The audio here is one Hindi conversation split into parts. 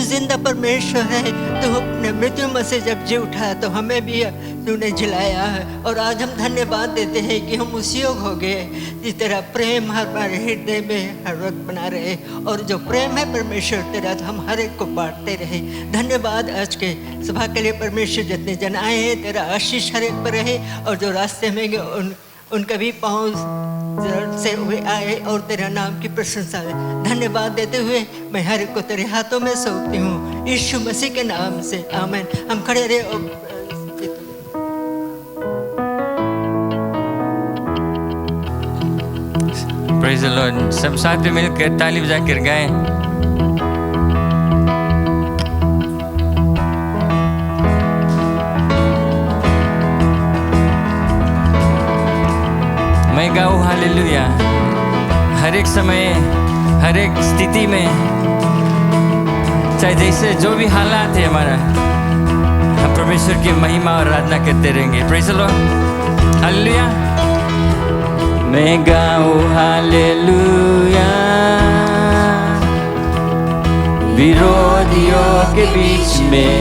तू जिंदा परमेश्वर है। तू अपने मृत्यु में से जब जी उठा तो हमें भी तूने जिलाया है, और आज हम धन्यवाद देते हैं कि हम उस योग हो गए कि तेरा प्रेम हमारे हृदय में हर वक्त बना रहे, और जो प्रेम है परमेश्वर तेरा तो हम हर एक को बांटते रहे। धन्यवाद आज के सभा के लिए परमेश्वर, जितने जन आए हैं तेरा आशीष हर एक पर रहे, और जो रास्ते में गए उनका भी पाँव से हुए आए और तेरा नाम की प्रशंसा में धन्यवाद देते हुए मैं हर एक को तेरे हाथों में सौंपती हूँ यीशु मसीह के नाम से, आमीन। हम खड़े रहे और प्रेज़ द लॉर्ड। सब साथ में मिलकर ताली बजाकर गाएं। मैं गाऊं हालेलुया। हर एक समय, हर एक स्थिति में, चाहे जैसे जो भी हालात है हमारा, हम परमेश्वर की महिमा और आराधना करते रहेंगे। Praise the Lord, hallelujah. मैं गाऊं हालेलुया विरोधियों के बीच में,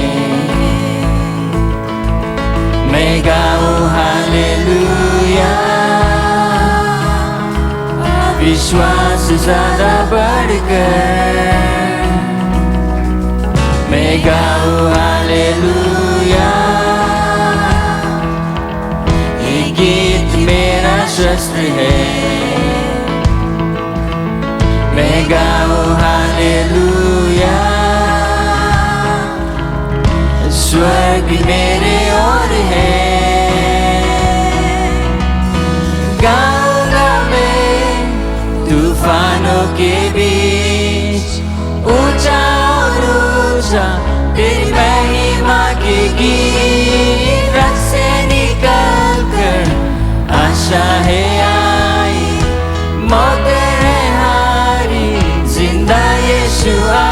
मैं गाऊं हालेलुया विश्वास ज्यादा बढ़कर, मैं गाऊं हालेलुया ये गीत मेरा शस्त्र है, मैं गाऊं हालेलुया स्वर्ग मेरे ओर है। तूफानों के बीच ऊंचा और ऊंचा तेरी महिमा के गीत रथ से निकल कर आशा है आई, मौत है हारी, जिंदा यीशुआ।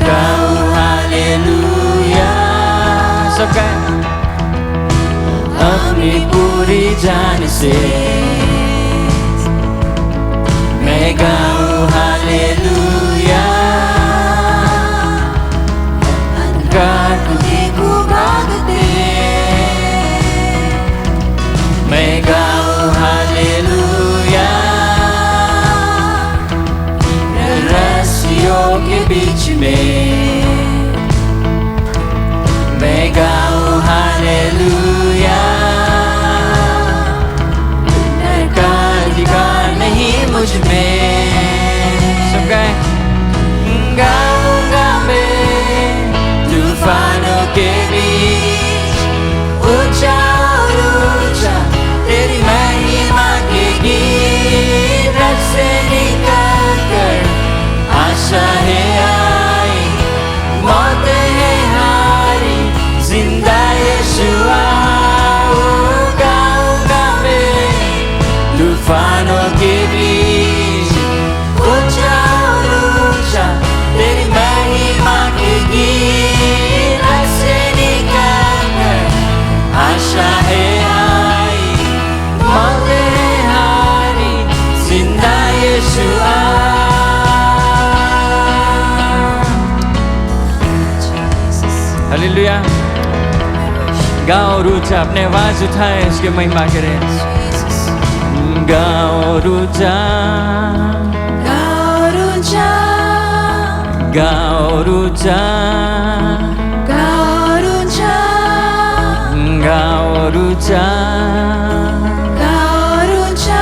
गाऊं हालेलुया सबका अपनी पूरी जान से, मैं गाऊं हालेलुया अंधकार को देखो भागते, मैं गाऊं हालेलुया रस्सियों के बीच में, मैं गाऊं हालेलुया मुझ में। सब गाएं। गाऊंगा मैं तूफानों के बीच ऊंचा और ऊंचा तेरी महिमा के गीत रथ से निकल कर आशा है आई, मौत है हारी, जिंदा यीशुआ। गाऊंगा मैं तूफानों के बीच आशा है आई, मौत है हारी, जिंदा यीशुआ। हालेलुया। गाओ और ऊंचा अपने आवाज उठाएं, उसकी महिमा करें। गाओ और ऊंचा, गाओ और ऊंचा, गाओ और ऊंचा, गाओ ऊंचा, गाओ ऊंचा,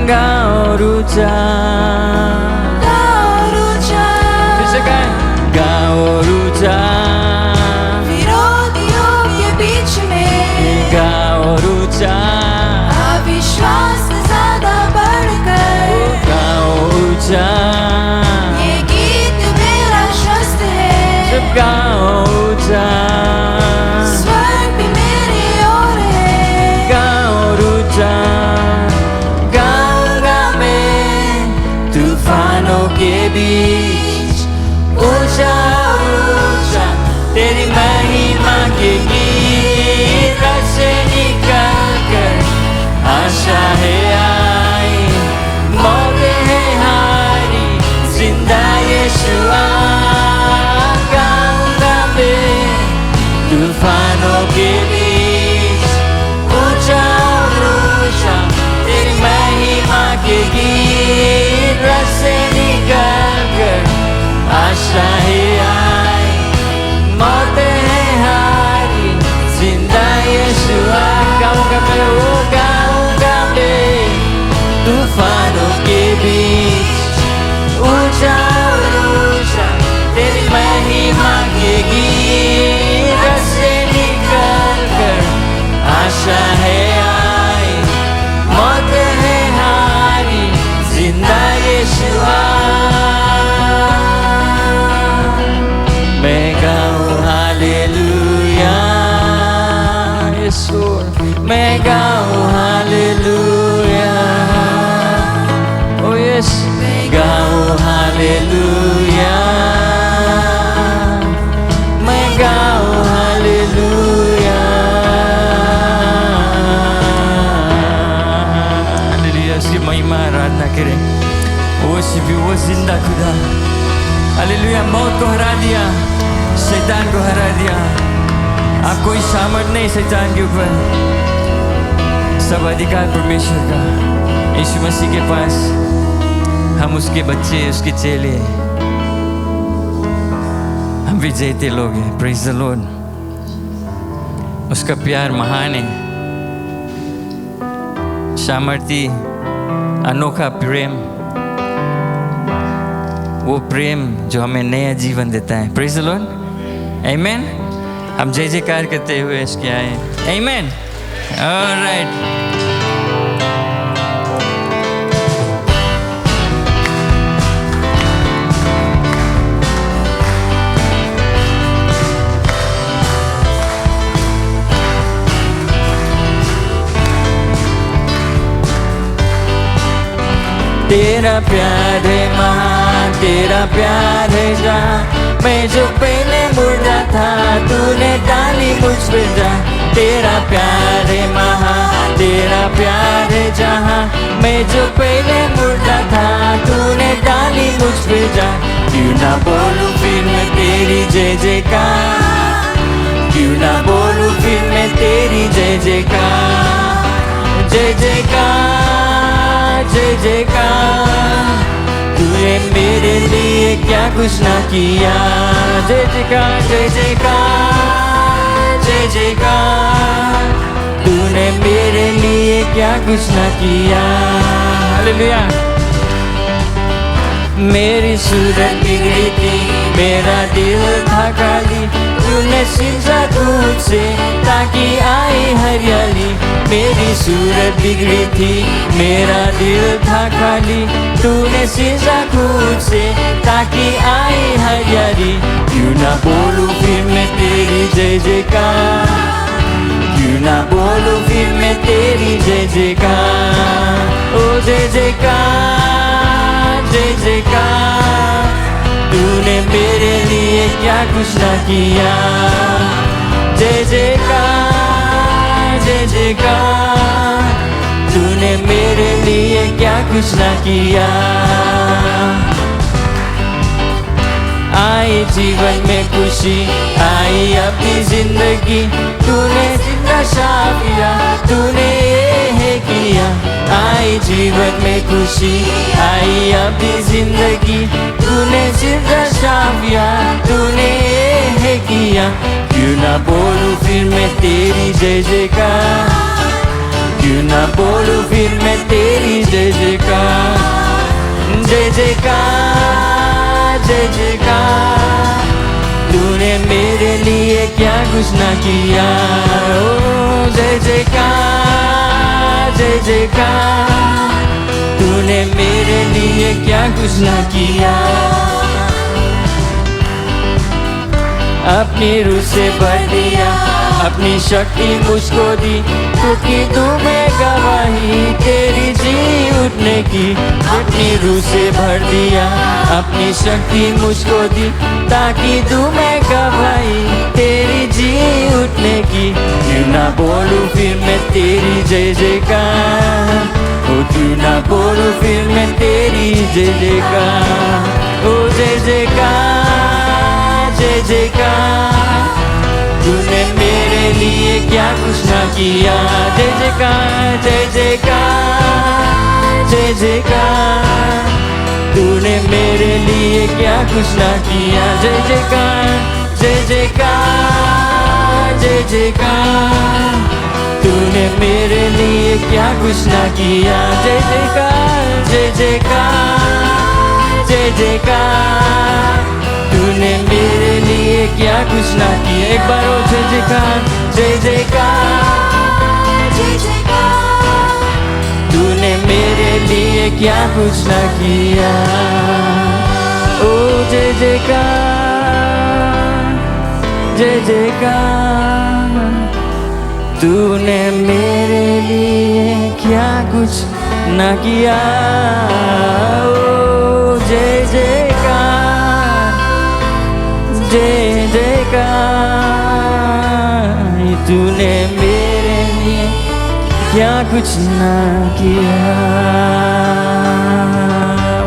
गाओ ऊंचा, गाओ ऊंचा, किसे गाएं? गाओ ऊंचा विरोधियों के बीच में, गाओ ऊंचा अविश्वास ज्यादा बढ़कर, गाओ ऊंचा ये गीत मेरा शस्त्र है, जब गाओ ऊंचा के बीच ऊंचा ऊंचा तेरी महिमा के गीत रथ से निकल कर आशा है आई, मौत है चट्टानों के बीच ऊंचा और ऊंचा तेरी महिमा के गीत से निकल कर आशा है आई, मौत है हारी, जिंदा यीशु मैं गाऊं हालेलुया यीशु, मैं गाऊं हालेलुया, ओ यस मैं गाऊं हालेलुया, मैं गाऊं हालेलुया, हालेलुया। उसकी महिमा आराधना करें। वो शिवी वो जिंदा खुदा, हालेलुया। मौत को हरा दिया, शैतान को हरा दिया। आप कोई सामर्थ नहीं शैतान के ऊपर, सब अधिकार परमेश्वर का। यीशु मसीह के पास हम उसके बच्चे, उसके चेले, हम विजेते लोग हैं। Praise the Lord. उसका प्यार महान है, सामर्थी, अनोखा प्रेम, वो प्रेम जो हमें नया जीवन देता है। Praise the Lord. आमीन। हम जय जयकार करते हुए इसके आए। आमीन। ऑलराइट। तेरा प्यार है महान, तेरा प्यार है जहाँ, मैं जो पहले मुर्दा था तूने डाली मुझ पे जा। तेरा प्यार है महान, तेरा प्यार है जहाँ, मैं जो पहले मुर्दा था तूने डाली मुझ पे जा। क्यों ना बोलूं फिर मैं तेरी जय जयकार, क्यों ना बोलूं फिर मैं तेरी जय जयकार, जय जयकार, जय जयकार। तूने मेरे लिए क्या कुछ ना किया। जय जयकार, जय जयकार, जय जयकार। तूने मेरे लिए क्या कुछ ना किया। हालेलुया। मेरी सूरत बिगड़ी थी, मेरा दिल था खाली, तूने सिंचा दूध से ताकि आई हरियाली। मेरी सूरत बिगड़ी थी, मेरा दिल था खाली, तूने सिंचा दूध से ताकि आई हरियाली। क्यों ना बोलूं फिर मैं तेरी जय जयकार, क्यों ना बोलूं फिर मैं तेरी जय जयकार। ओ जय जयकार, जय जयकार। तूने मेरे लिए क्या कुछ ना किया। जय जयकार, जय जयकार। तूने मेरे लिए क्या कुछ ना किया। आई जीवन में खुशी, आई अपनी जिंदगी, तूने जिंदा शाफिया, तूने ये है किया। आई जीवन में खुशी, आई अपनी जिंदगी, तूने जिंदा शाफिया, तूने ये है किया। क्यों ना बोलूं फिर मैं तेरी जय जयकार, क्यों ना बोलूं फिर मैं तेरी जय जयकार। जय जयकार, जय जयकार। तूने मेरे लिए क्या कुछ ना किया। ओ जय जयकार, जय जयकार। तूने मेरे लिए क्या कुछ ना किया। अपनी रूह से भर दिया, अपनी शक्ति मुझको दी, क्योंकि तुम्हें गवाही तेरी जी उठने की। अपनी रूह से भर दिया, अपनी शक्ति मुझको दी, ताकि तुम्हें गवाही तेरी जी उठने की। क्यों ना बोलूं फिर मैं तेरी जय जयकार, ओ क्यों ना बोलूं फिर मैं तेरी जय जयकार। ओ जय जयकार, जय जयकार। तूने मेरे लिए क्या कुछ ना किया। जय जयकार, जय जयकार, जय जयकार। तूने मेरे लिए क्या कुछ ना किया। जय जयकार, जय जयकार, जय जयकार। तूने तूने मेरे लिए क्या कुछ ना किया। जय जयकार जय जयकार जय जयकार, तूने मेरे लिए क्या कुछ ना किया। एक बार और जय जयकार जय जयकार जय जयकार, तूने मेरे लिए क्या कुछ ना किया। ओ जय जयकार जय जयकार, तूने मेरे लिए क्या कुछ ना किया। ओ जय जयकार जय जयकार, तूने मेरे लिए क्या कुछ ना किया।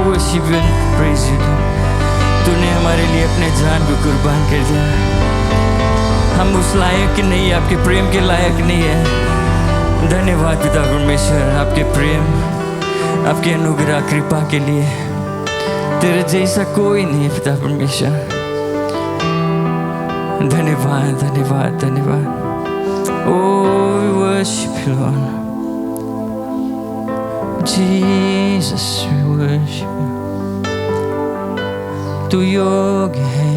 Worship you and praise you Lord. तूने हमारे लिए अपने जान को कुर्बान कर दिया। हम उस लायक नहीं, आपके प्रेम के लायक नहीं है। धन्यवाद पिता परमेश्वर, आपके प्रेम, आपके अनुग्रह कृपा के लिए। तेरे जैसा कोई नहीं है पिता परमेश्वर। धन्यवाद धन्यवाद धन्यवाद। Oh, we worship you Lord Jesus, we worship you। तू योग्य है।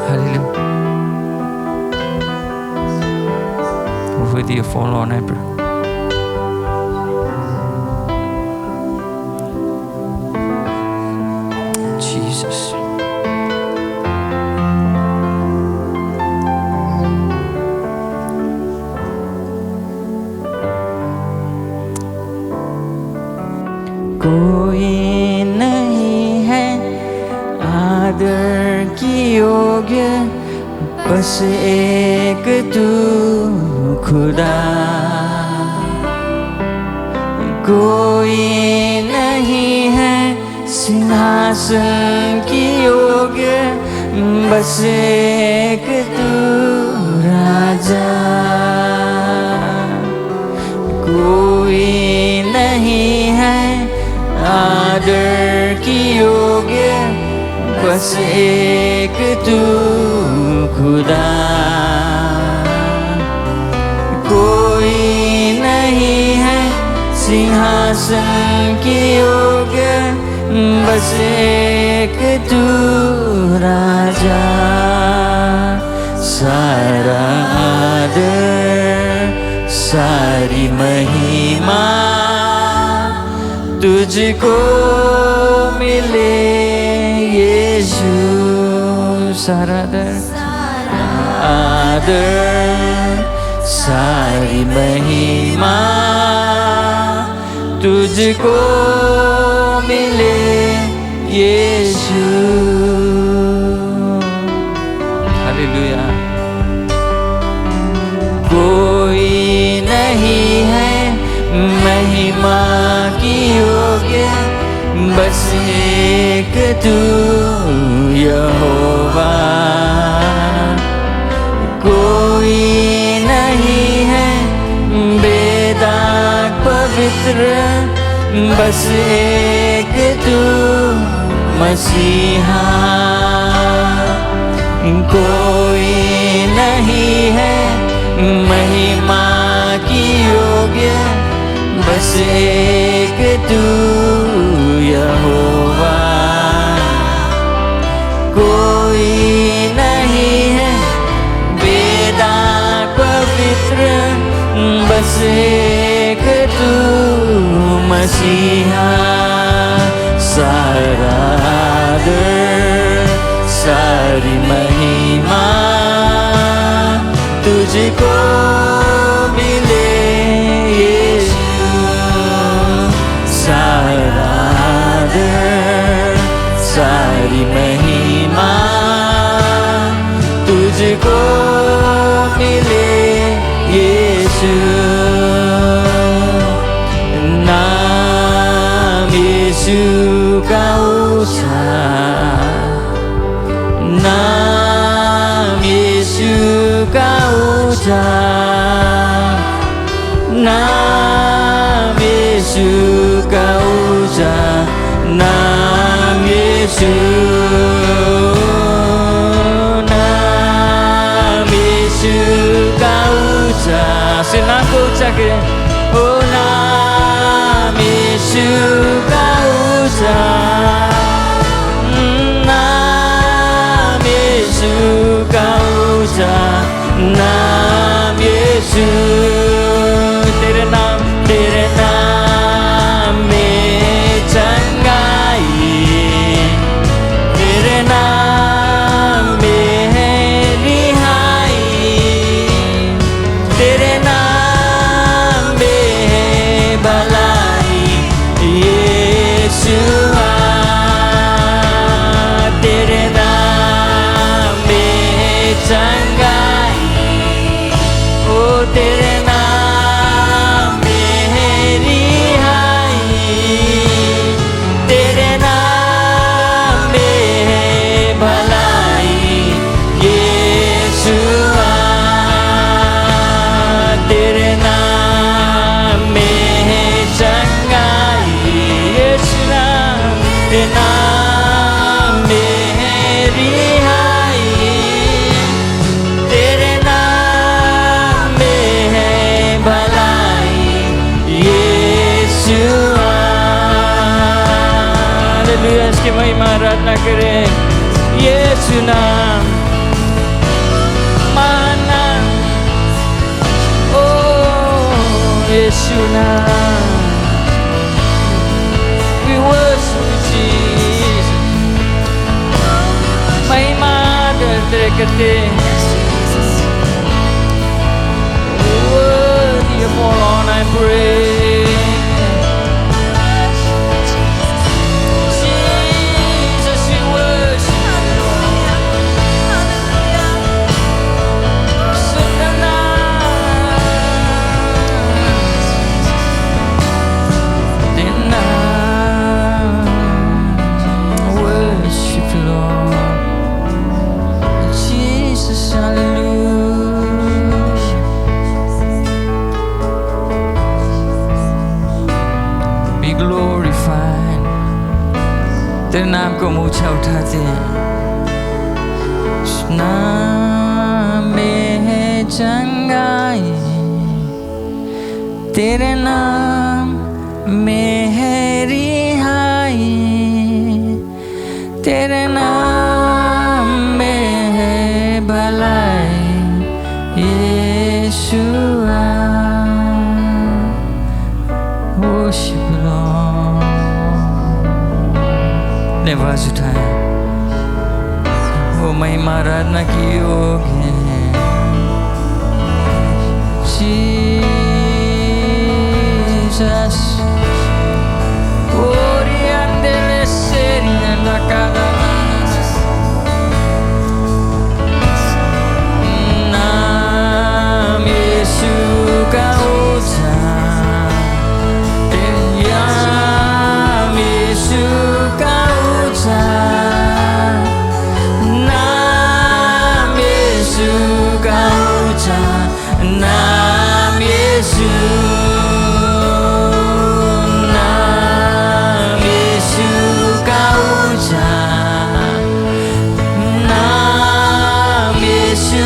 Hallelujah। Worthy of all honor, bro। Jesus। कोई नहीं है आदर की योग्य, बस एक तू खुदा। कोई नहीं है सिंहासन की योग्य, बस एक तू राजा। कोई नहीं है आदर की योग्य, बस एक तू खुदा। कोई नहीं है सिंहासन की योग्य, बस एक तू राजा। सारा आदर सारी महिमा तुझको मिले यीशु। सारा आदर सारी महिमा तुझको मिले यीशु। हालेलुया। कोई नहीं है महिमा की योग्य, बस एक तू यहोवा। कोई नहीं है बेदाग पवित्र, बस एक तू मसीहा। कोई नहीं है महिमा की योग्य, बस एक तू यहोवा। कोई नहीं है बेदाग पवित्र, बस एक तू मसीहा। सारा आदर सारी महिमा तुझको मिले यीशु। सारा आदर सारी महिमा तुझको मिले यीशु। नाम यीशु का ऊंचा, नाम यीशु का ऊंचा, नाम यीशु का ऊंचा, नाम यीशु, नाम यीशु करें। ओ नाम यीशु का ऊंचा, नाम यीशु का ऊंचा, नाम यीशु। तेरे नाम में चंगाई, तेरे नाम में है रिहाई, तेरे नाम में है भलाई यीशुआ। तेरे नाम में है चंगाई, ओ तेरे नाम में है रिहाई, तेरे नाम में है भलाई यीशुआ। तेरे नाम में है चंगाई यीशुआ, तेरे नाम में है रिहाई, तेरे नाम में है भलाई यीशुआ। हालेलुया, इसकी महिमा आराधना करें। यीशु नाम महान नाम, ओ यीशु नाम। We worship you, Jesus. महिमा तेरे करते हैं। Worthy of all honor and praise. Jesus, we worship you, Lord. I worship you, Lord. Jesus, hallelujah. Be glorified. तेरे नाम को हम ऊंचा उठाते हैं। उस नाम में है चंगाई, तेरे नाम में है रिहाई, तेरे नाम में है भलाई यीशुआ। Worship you, Lord. ने आवाज उठाए, वो महिमा आराधना की योग्य है। Jesus, oriandele seria la cada. नाम यीशु का ऊंचा, नाम यीशु का ऊंचा, नाम यीशु का ऊंचा, नाम यीशु, नाम यीशु का ऊंचा, नाम यीशु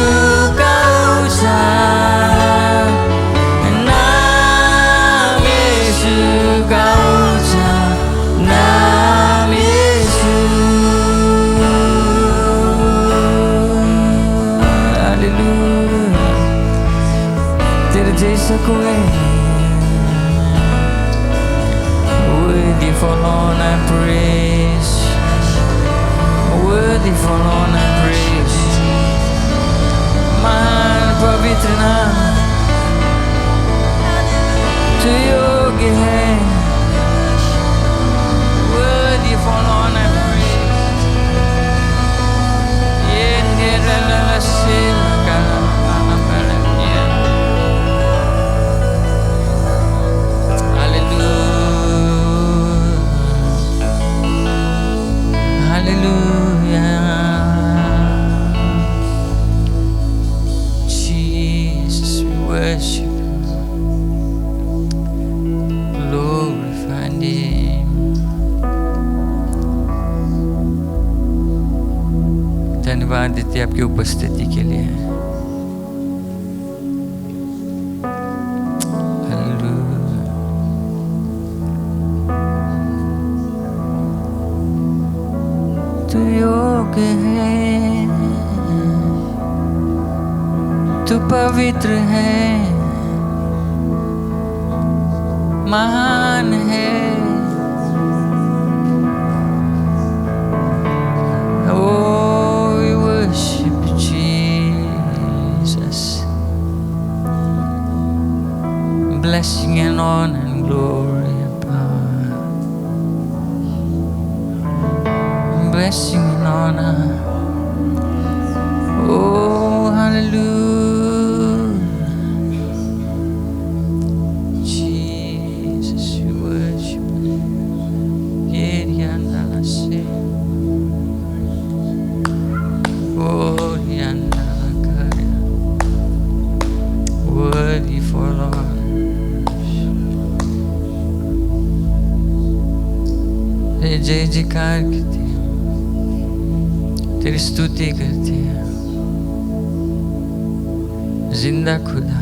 का ऊंचा, नाम यीशु का ऊंचा, नाम यीशु। हालेलुया, तेरे जैसा कोई नहीं। Worthy for all and praise, worthy for all and praise। महान पवित्र नाम तू योग्य है। Worthy for all and praise। ये तेरा ललसील का नाम पहले किया। Hallelujah, hallelujah। Jesus, we worship you, glorify Him। धन्यवाद देते आपकी उपस्थिति के लिए। योग्य है, तू पवित्र है, महान है। Oh, we worship Jesus. Blessing and honor and glory and power. Blessing and honor. Oh, hallelujah. Jesus, we worship you. Oh, worthy for Lord. जय जयकार करते हैं, तेरी स्तुति करते हैं, जिंदा खुदा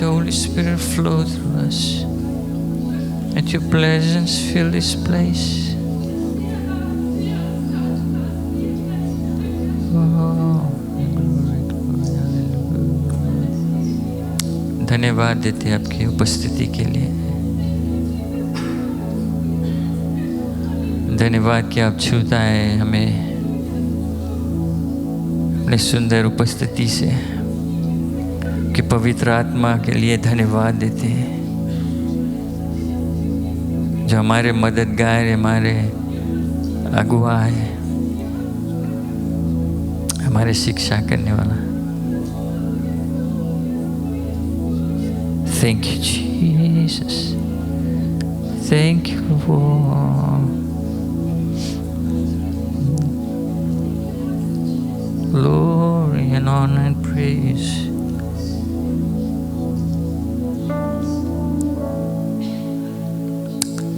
Holy Spirit flow through us. Let your presence fill this place. धन्यवाद देते हैं आपकी उपस्थिति के लिए। धन्यवाद कि आप छूता है हमें अपने सुंदर उपस्थिति से, कि पवित्र आत्मा के लिए धन्यवाद देते हैं जो हमारे मददगार, हमारे अगुआ है, हमारे शिक्षा करने वाला। Thank you, Jesus. Thank you, Lord. Glory and honor and praise.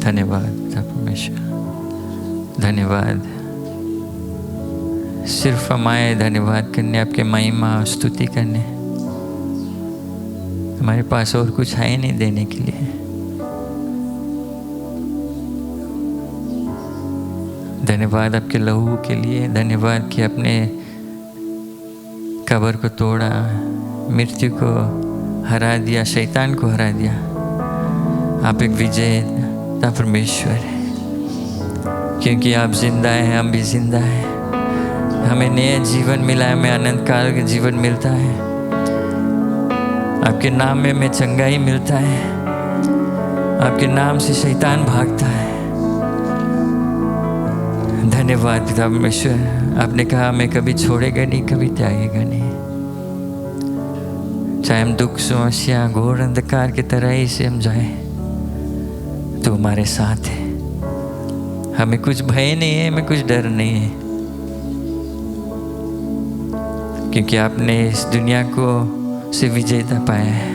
धन्यवाद परमेश्वर, धन्यवाद। सिर्फ हम आए धन्यवाद करने, आपके महिमा स्तुति करने। हमारे पास और कुछ है ही नहीं देने के लिए। धन्यवाद आपके लहू के लिए, धन्यवाद कि अपने कब्र को तोड़ा, मृत्यु को हरा दिया, शैतान को हरा दिया। आप एक विजेता परमेश्वर है, क्योंकि आप जिंदा हैं, हम भी जिंदा हैं। हमें नया जीवन मिला है, हमें अनंत काल का जीवन मिलता है। आपके नाम में हमें चंगाई मिलता है, आपके नाम से शैतान भागता है। धन्यवाद पिता परमेश्वर, आपने कहा हमें कभी छोड़ेगा नहीं, कभी त्यागेगा नहीं। चाहे हम दुख समस्या घोर अंधकार की तरह ही से हम जाए, तो हमारे साथ है। हमें कुछ भय नहीं है, हमें कुछ डर नहीं है, क्योंकि आपने इस दुनिया को से विजेता पाया है।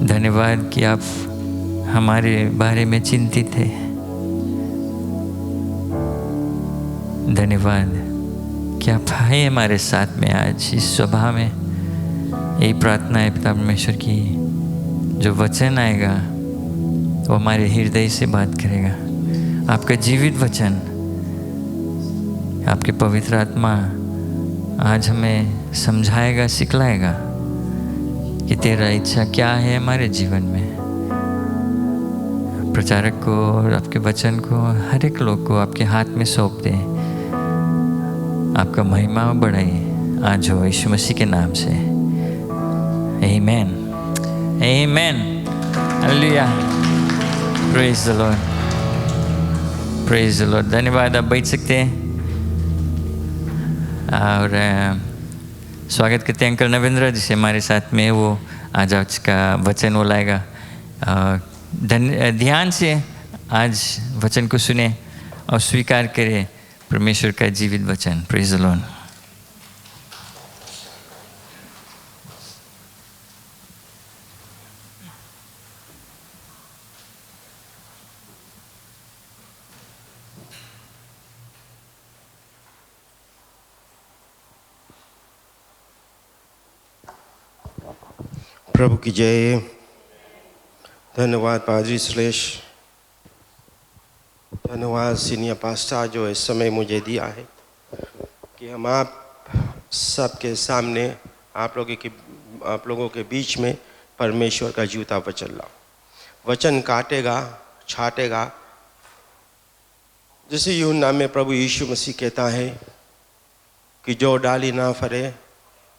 धन्यवाद कि आप हमारे बारे में चिंतित है। धन्यवाद कि आप हैं हमारे साथ में आज इस सभा में। यही प्रार्थना है पिता परमेश्वर की, जो वचन आएगा वो हमारे हृदय से बात करेगा। आपका जीवित वचन, आपके पवित्र आत्मा आज हमें समझाएगा, सिखलाएगा कि तेरा इच्छा क्या है हमारे जीवन में। प्रचारक को और आपके वचन को, हर एक लोग को आपके हाथ में सौंप दें। आपका महिमा बढ़ाइए आज हो यीशु मसीह के नाम से। आमीन, आमीन, hallelujah, praise the Lord, praise the Lord. धन्यवाद, आप बैठ सकते हैं। और स्वागत करते हैं अंकल नवेंद्र जिसे हमारे साथ में, वो आज का वचन वो लाएगा। ध्यान से आज वचन को सुने और स्वीकार करें परमेश्वर का जीवित वचन। Praise the Lord. प्रभु की जय। धन्यवाद पादरी श्लेष, धन्यवाद सीनियर पास्टर जो इस समय मुझे दिया है कि हम आप सबके सामने आप लोगों के बीच में परमेश्वर का जूता वचन लाओ। वचन काटेगा, छाटेगा। जैसे यूहन्ना में प्रभु यीशु मसीह कहता है कि जो डाली ना फरे,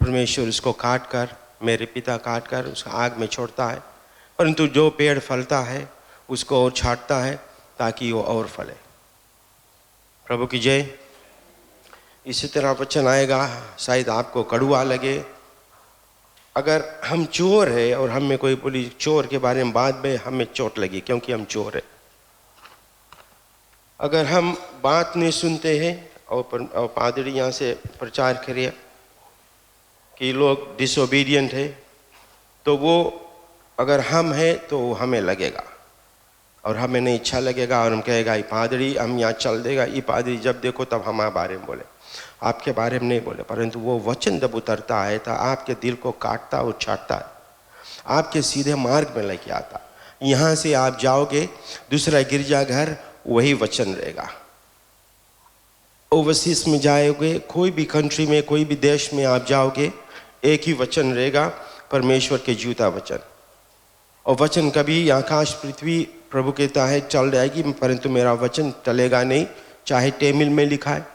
परमेश्वर उसको काट कर, मेरे पिता काट कर उसको आग में छोड़ता है, परंतु जो पेड़ फलता है उसको और छाटता है ताकि वो और फले। प्रभु की जय। इसी तरह वचन आएगा, शायद आपको कड़वा लगे। अगर हम चोर है और हम में कोई बोली चोर के बारे में बाद में हमें चोट लगी क्योंकि हम चोर है। अगर हम बात नहीं सुनते हैं और पादरी यहाँ से प्रचार करिए कि लोग डिसोबीडियंट है, तो वो अगर हम हैं तो हमें लगेगा और हमें नहीं अच्छा लगेगा और हम कहेगा ये पादरी हम यहाँ चल देगा, ये पादरी जब देखो तब हमारे बारे में बोले, आपके बारे में नहीं बोले। परंतु वो वचन जब उतरता है तो आपके दिल को काटता और छाटता है, आपके सीधे मार्ग में लेके आता। यहाँ से आप जाओगे दूसरा गिरजाघर, वही वचन रहेगा। ओवरसीज में जाओगे, कोई भी कंट्री में, कोई भी देश में आप जाओगे, एक ही वचन रहेगा, परमेश्वर के जूता वचन। और वचन कभी आकाश पृथ्वी प्रभु कहता है चल जाएगी, परंतु मेरा वचन टलेगा नहीं। चाहे तमिल में लिखा है,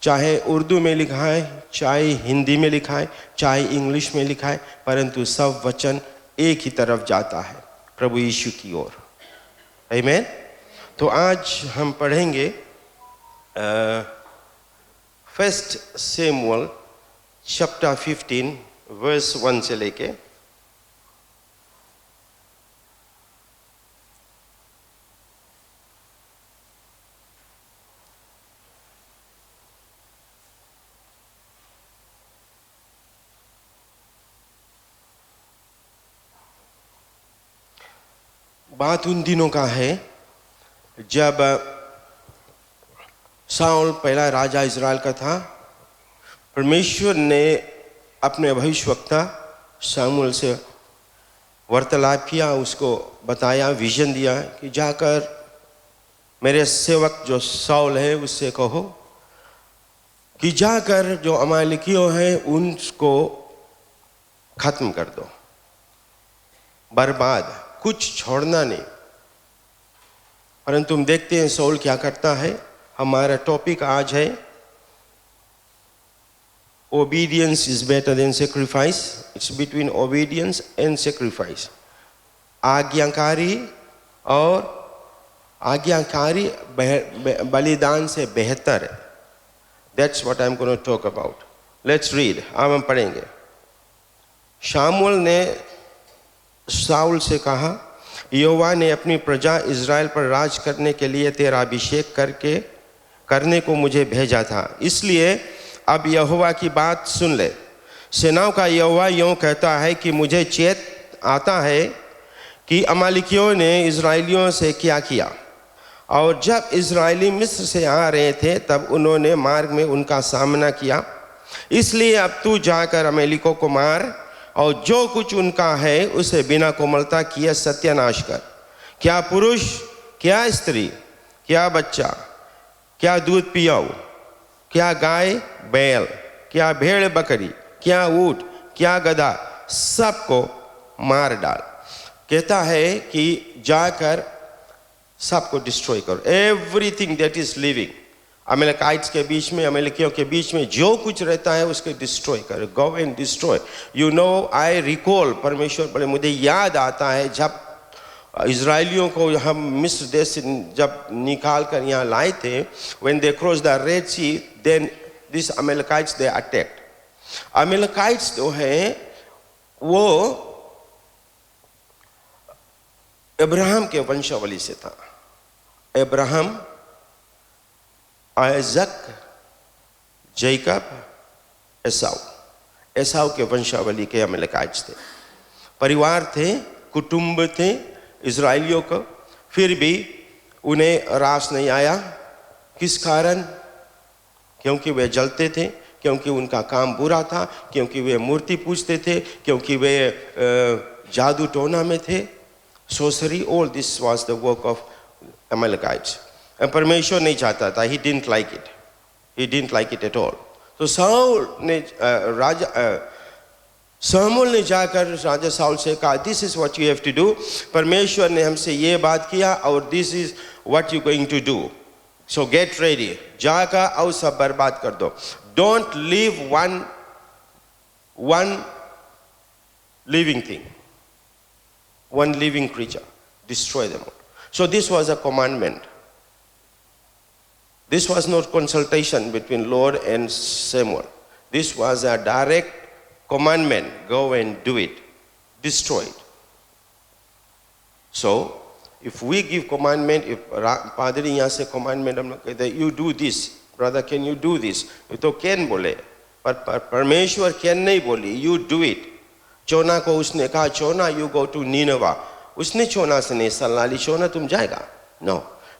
चाहे उर्दू में लिखा है, चाहे हिंदी में लिखा है, चाहे इंग्लिश में लिखा है, परंतु सब वचन एक ही तरफ जाता है, प्रभु यीशु की ओर। आमीन। तो आज हम पढ़ेंगे फर्स्ट सैमुअल चैप्टर 15 वर्स 1 से लेके बात उन दिनों का है जब शाऊल पहला राजा इज़राइल का था। परमेश्वर ने अपने भविष्यवक्ता शमूएल से वार्तालाप किया, उसको बताया, विजन दिया कि जाकर मेरे सेवक जो साउल है उससे कहो कि जाकर जो अमालेकियों हैं उनको खत्म कर दो, बर्बाद, कुछ छोड़ना नहीं। परंतु हम देखते हैं साउल क्या करता है। हमारा टॉपिक आज है obedience is better than sacrifice. It's between obedience and sacrifice. आज्ञाकारी और आज्ञाकारी बलिदान से बेहतर है। That's what I'm going to talk about. Let's read. अब हम पढ़ेंगे। शामुएल ने साउल से कहा, यहोवा ने अपनी प्रजा इज़राइल पर राज करने के लिए तेरा अभिषेक करने को मुझे भेजा था, इसलिए अब यहोवा की बात सुन ले। सेनाओं का यहोवा यूँ कहता है कि मुझे चेत आता है कि अमालेकियों ने इज़राइलियों से क्या किया, और जब इज़राइली मिस्र से आ रहे थे तब उन्होंने मार्ग में उनका सामना किया। इसलिए अब तू जाकर अमालेकियों को मार और जो कुछ उनका है उसे बिना कोमलता किए सत्यानाश कर। क्या पुरुष, क्या स्त्री, क्या बच्चा, क्या दूध पियाऊ, क्या गाय बैल, क्या भेड़ बकरी, क्या ऊँट, क्या गधा, सबको मार डाल। कहता है कि जाकर सबको डिस्ट्रॉय करो। एवरीथिंग दैट इज लिविंग, अमेलेकाइट्स के बीच में, अमेलेकियों के बीच में जो कुछ रहता है उसको डिस्ट्रॉय करो। गो and destroy. You know, I recall, परमेश्वर बोले मुझे याद आता है जब इज़राइलियों को हम मिस्र देश से जब निकाल कर यहाँ लाए थे, when they cross the Red Sea, then this Amalekites they attacked. Amalekites जो हैं वो अब्राहम के वंशावली से था। अब्राहम, आइजक, जैकब, एसाव के वंशावली के अमेलेकाइट्स थे। परिवार थे, कुटुंब थे इज़राइलियों को, फिर भी उन्हें रास नहीं आया। किस कारण? क्योंकि वे जलते थे, क्योंकि उनका काम बुरा था, क्योंकि वे मूर्ति पूजते थे, क्योंकि वे जादू टोना में थे। Sorcery, all this was the work of Amalekites. And परमेश्वर नहीं चाहता था, he didn't like it. He didn't like it at all. तो सामुएल ने जाकर राजा साउल से कहा, this is what you have to do. परमेश्वर ने हमसे ये बात किया और this is what you going to do. So get ready. जाकर और सब बर्बाद कर दो. Don't leave one living thing. One living creature, destroy them all. So this was a commandment. This was not consultation between Lord and Samuel. This was a direct commandment. Go and do it. Destroy it. So, if we give commandment, if Padri यहाँ से commandment हम लोग कहते हैं, you do this, brother, can you do this? तो can बोले, पर परमेश्वर can नहीं बोली, you do it. चोना को उसने कहा, चोना यू गो टू नीनवा। उसने चोना से नहीं सलाह ली, चोना तुम जाएगा, नो,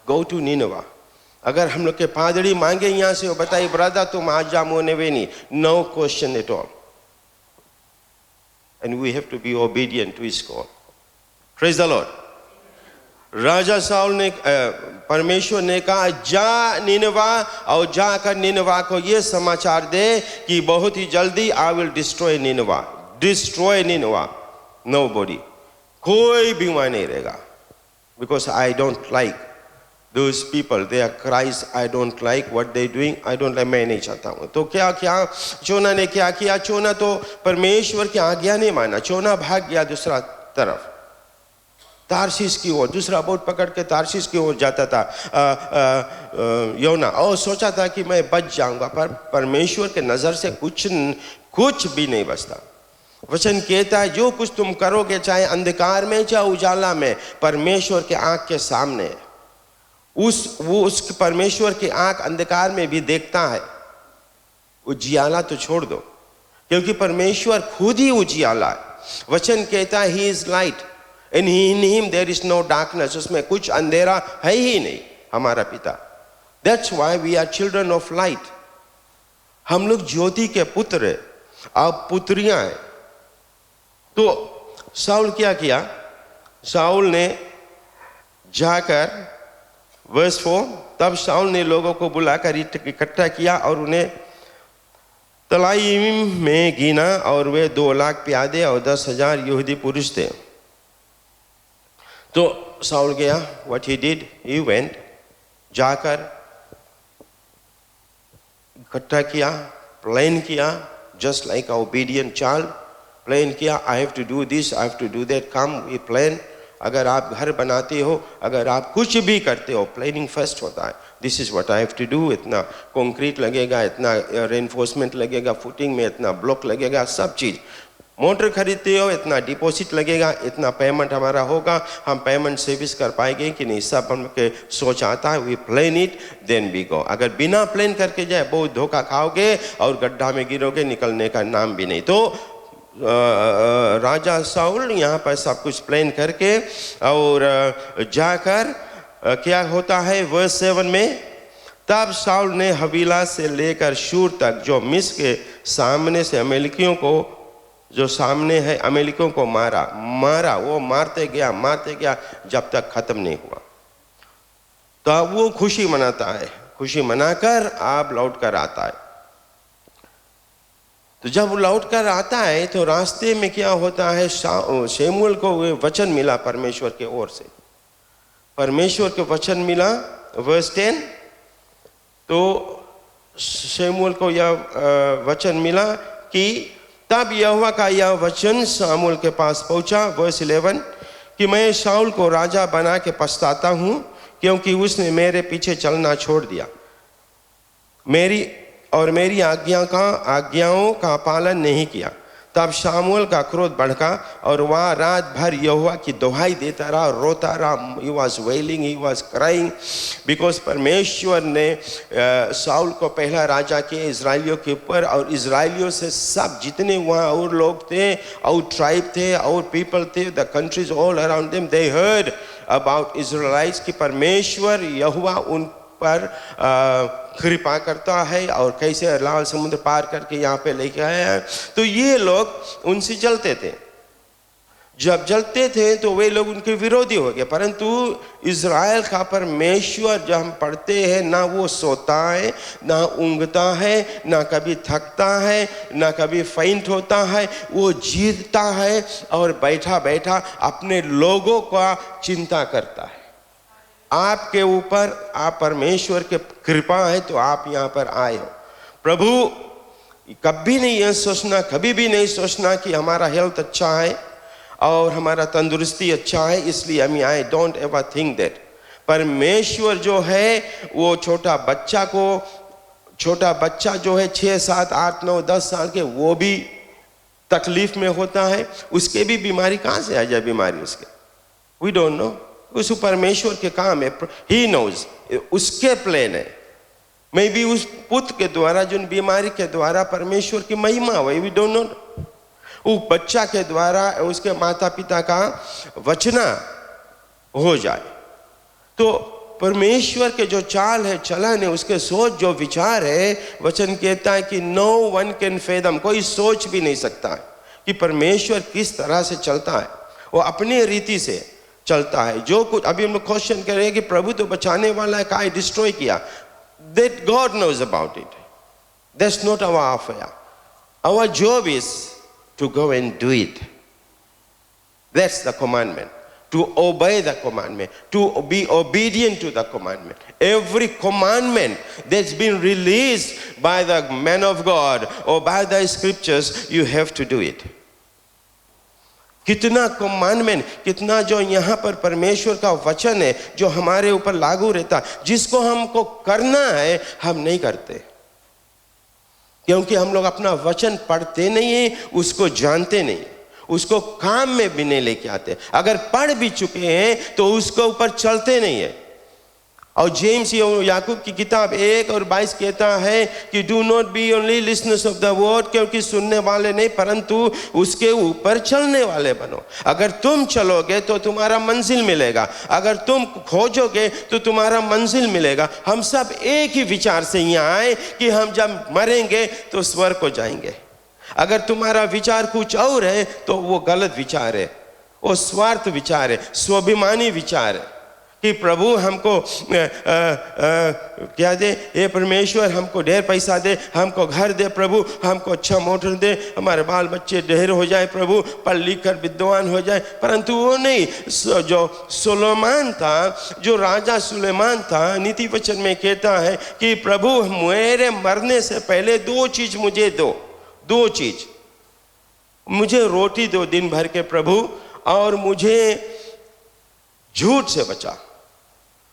गो टू नीनवा। अगर हम लोग के पादरी मांगे यहाँ से, वो बताइए ब्रदर तुम आज जा मोनेवे नहीं, no question at all. And we have to be obedient to his call. Praise the Lord. राजा साउल ने, परमेश्वर ने कहा जा नीनवा, और जाकर नीनवा को ये समाचार दे कि बहुत ही जल्दी I will destroy Nineveh. Destroy Nineveh. Nobody. कोई भी वहाँ नहीं रहेगा. Because I don't like those people. Their cries I don't like. What they doing I don't like. मैं नहीं चाहता हूँ. तो क्या चोना ने क्या किया? चोना तो परमेश्वर की आज्ञा नहीं माना. चोना भाग गया दूसरा तरफ, तारशीश की ओर, दूसरा बोट पकड़ के तारशीश की ओर जाता था योना, और सोचा था कि मैं बच जाऊंगा, पर परमेश्वर के नज़र से कुछ भी नहीं बचता। वचन कहता है जो कुछ तुम करोगे, चाहे अंधकार में चाहे उजाला में, परमेश्वर के आंख के सामने। उस परमेश्वर की आंख अंधकार में भी देखता है। उजियाला तो छोड़ दो, क्योंकि परमेश्वर खुद ही उजियाला है। वचन कहता है he is light and in him there is no darkness. उसमें कुछ अंधेरा है ही नहीं, हमारा पिता। That's why we are children of light. हम लोग ज्योति के पुत्र हैं, आप पुत्रियां हैं। तो साउल क्या किया? साउल ने जाकर वर्स 4, तब शाऊल ने लोगों को बुलाकर इकट्ठा किया और उन्हें तलाईम में गिना और वे 2 लाख प्यादे और 10,000 यहूदी पुरुष थे। तो शाऊल गया, what he did, he went, जाकर इकट्ठा किया, प्लान किया, just like an obedient child, plan किया, I have to do this, I have to do that, come we plan। अगर आप घर बनाते हो, अगर आप कुछ भी करते हो, प्लानिंग फर्स्ट होता है। This is what I have to do, इतना कंक्रीट लगेगा, इतना रेनफोर्समेंट लगेगा, फुटिंग में इतना ब्लॉक लगेगा, सब चीज़। मोटर खरीदते हो, इतना डिपॉजिट लगेगा, इतना पेमेंट हमारा होगा, हम पेमेंट सर्विस कर पाएंगे कि नहीं, सब हम के सोच आता है। We plan it then we go. अगर बिना प्लान करके जाए बहुत धोखा खाओगे और गड्ढा में गिरोगे, निकलने का नाम भी नहीं। तो राजा शाऊल यहाँ पर सब कुछ प्लान करके और जाकर क्या होता है वर्स 7 में, तब शाऊल ने हवीला से लेकर शूर तक जो मिस्र के सामने से अमेरिकियों को जो सामने है अमेरिकियों को मारा, वो मारते गया जब तक खत्म नहीं हुआ। तो अब वो खुशी मनाता है, खुशी मनाकर आप लौट कर आता है। तो जब वो लौट कर आता है तो रास्ते में क्या होता है, शमूएल को वचन मिला परमेश्वर के ओर से, परमेश्वर के वचन मिला। वर्स 10, तो शमूएल को यह वचन मिला कि तब यहोवा का यह वचन शमूएल के पास पहुंचा। वर्स 11, कि मैं शाऊल को राजा बना के पछताता हूं, क्योंकि उसने मेरे पीछे चलना छोड़ दिया, मेरी आज्ञाओं का पालन नहीं किया। तब शमूएल का क्रोध भड़का और वह रात भर यहोवा की दुहाई देता रहा, रोता रहा। He was wailing, he was crying, because परमेश्वर ने शाऊल को पहला राजा किया इजराइलियों के ऊपर, और इजराइलियों से सब जितने वहाँ और लोग थे, और ट्राइब थे, और पीपल थे, the countries all around them, they heard about Israel's कि परमेश्वर यहोवा उन पर कृपा करता है और कैसे लाल समुद्र पार करके यहाँ पे लेके आया है। तो ये लोग उनसे जलते थे, जब जलते थे तो वे लोग उनके विरोधी हो गए। परंतु इज़राइल का परमेश्वर जब हम पढ़ते हैं, ना वो सोता है, ना ऊँगता है, ना कभी थकता है, ना कभी फेंट होता है, वो जीतता है और बैठा बैठा अपने लोगों का चिंता करता है। आपके ऊपर आप परमेश्वर के कृपा है तो आप यहाँ पर आए हो। प्रभु कभी नहीं यह सोचना, कभी भी नहीं सोचना कि हमारा हेल्थ अच्छा है और हमारा तंदुरुस्ती अच्छा है इसलिए हम आए। Don't ever think that. परमेश्वर जो है वो छोटा बच्चा जो है 6, 7, 8, 9, 10 साल के, वो भी तकलीफ में होता है, उसके भी बीमारी कहाँ से आ जाए बीमारी उसके, वी डोंट नो। उस परमेश्वर के काम है, ही नोज, उसके प्लान है। मे बी उस पुत्र के द्वारा जो बीमारी के द्वारा परमेश्वर की महिमा हो, वी डोंट नो। वो बच्चा के द्वारा उसके माता पिता का वचना हो जाए। तो परमेश्वर के जो चाल है, चलन है, उसके सोच जो विचार है, वचन कहता है कि नो वन कैन फेदम, कोई सोच भी नहीं सकता है कि परमेश्वर किस तरह से चलता है। वो अपनी रीति से चलता है। जो कुछ अभी हम लोग क्वेश्चन करेंगे कि प्रभु तो बचाने वाला है, काहे डिस्ट्रॉय किया, that God knows about it. That's not our affair. Our job is to go and do it. That's the commandment. To obey the commandment, to be obedient to the commandment. Every commandment that's been released by the man of God or by the scriptures, you have to do it. कितना कमांडमेंट, कितना जो यहाँ पर परमेश्वर का वचन है जो हमारे ऊपर लागू रहता, जिसको हमको करना है हम नहीं करते, क्योंकि हम लोग अपना वचन पढ़ते नहीं है, उसको जानते नहीं, उसको काम में भी नहीं लेके आते। अगर पढ़ भी चुके हैं तो उसको ऊपर चलते नहीं है। और जेम्स याकूब की किताब 1:22 कहता है कि do not be only listeners of the word, क्योंकि सुनने वाले नहीं परंतु उसके ऊपर चलने वाले बनो। अगर तुम चलोगे तो तुम्हारा मंजिल मिलेगा, अगर तुम खोजोगे तो तुम्हारा मंजिल मिलेगा। हम सब एक ही विचार से यहाँ आए कि हम जब मरेंगे तो स्वर्ग को जाएंगे। अगर तुम्हारा विचार कुछ और है तो वो गलत विचार है, वो स्वार्थ विचार है, स्वाभिमानी विचार है कि प्रभु हमको क्या दे, ये परमेश्वर हमको ढेर पैसा दे, हमको घर दे प्रभु, हमको अच्छा मोटर दे, हमारे बाल बच्चे ढेर हो जाए प्रभु, पढ़ लिख कर विद्वान हो जाए। परंतु वो नहीं, जो सुलेमान था, जो राजा सुलेमान था, नीति वचन में कहता है कि प्रभु मेरे मरने से पहले 2 चीज मुझे दो, 2 चीज मुझे रोटी दो दिन भर के प्रभु, और मुझे झूठ से बचा।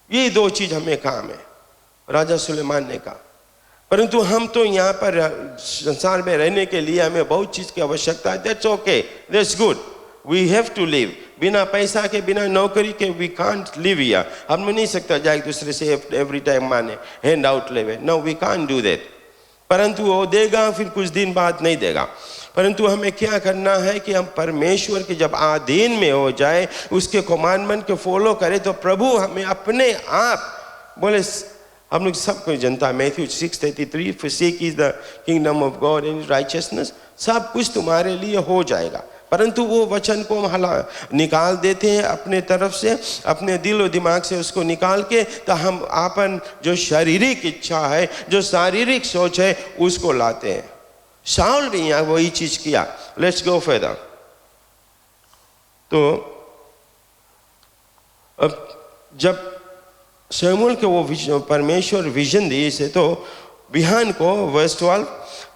ये 2 चीज हमें काम है, राजा सुलेमान ने कहा। परंतु हम तो यहाँ पर संसार में रहने के लिए हमें बहुत चीज की आवश्यकता है। That's okay, that's good, we have to live. बिना पैसा के, बिना नौकरी के वी कांट लिव हियर। हम नहीं सकता जाए एक दूसरे से एवरी टाइम माने हैंड आउट लेवे, no we can't do that. परंतु वो देगा, फिर कुछ दिन बाद नहीं देगा। परंतु हमें क्या करना है कि हम परमेश्वर के जब अधीन में हो जाए, उसके कमांडमेंट को फॉलो करें, तो प्रभु हमें अपने आप बोले, हम लोग सबको जनता Matthew 6:33, for seek is the kingdom of God and righteousness, सब कुछ तुम्हारे लिए हो जाएगा। परंतु वो वचन को हम निकाल देते हैं अपने तरफ से, अपने दिल और दिमाग से उसको निकाल के, तो हम अपन जो शारीरिक इच्छा है, जो शारीरिक सोच है, उसको लाते हैं। शाऊल भी यहाँ वही चीज किया। Let's go further. तो अब जब शमूएल के वो परमेश्वर विजन दिए से, तो बिहान को वर्स 12,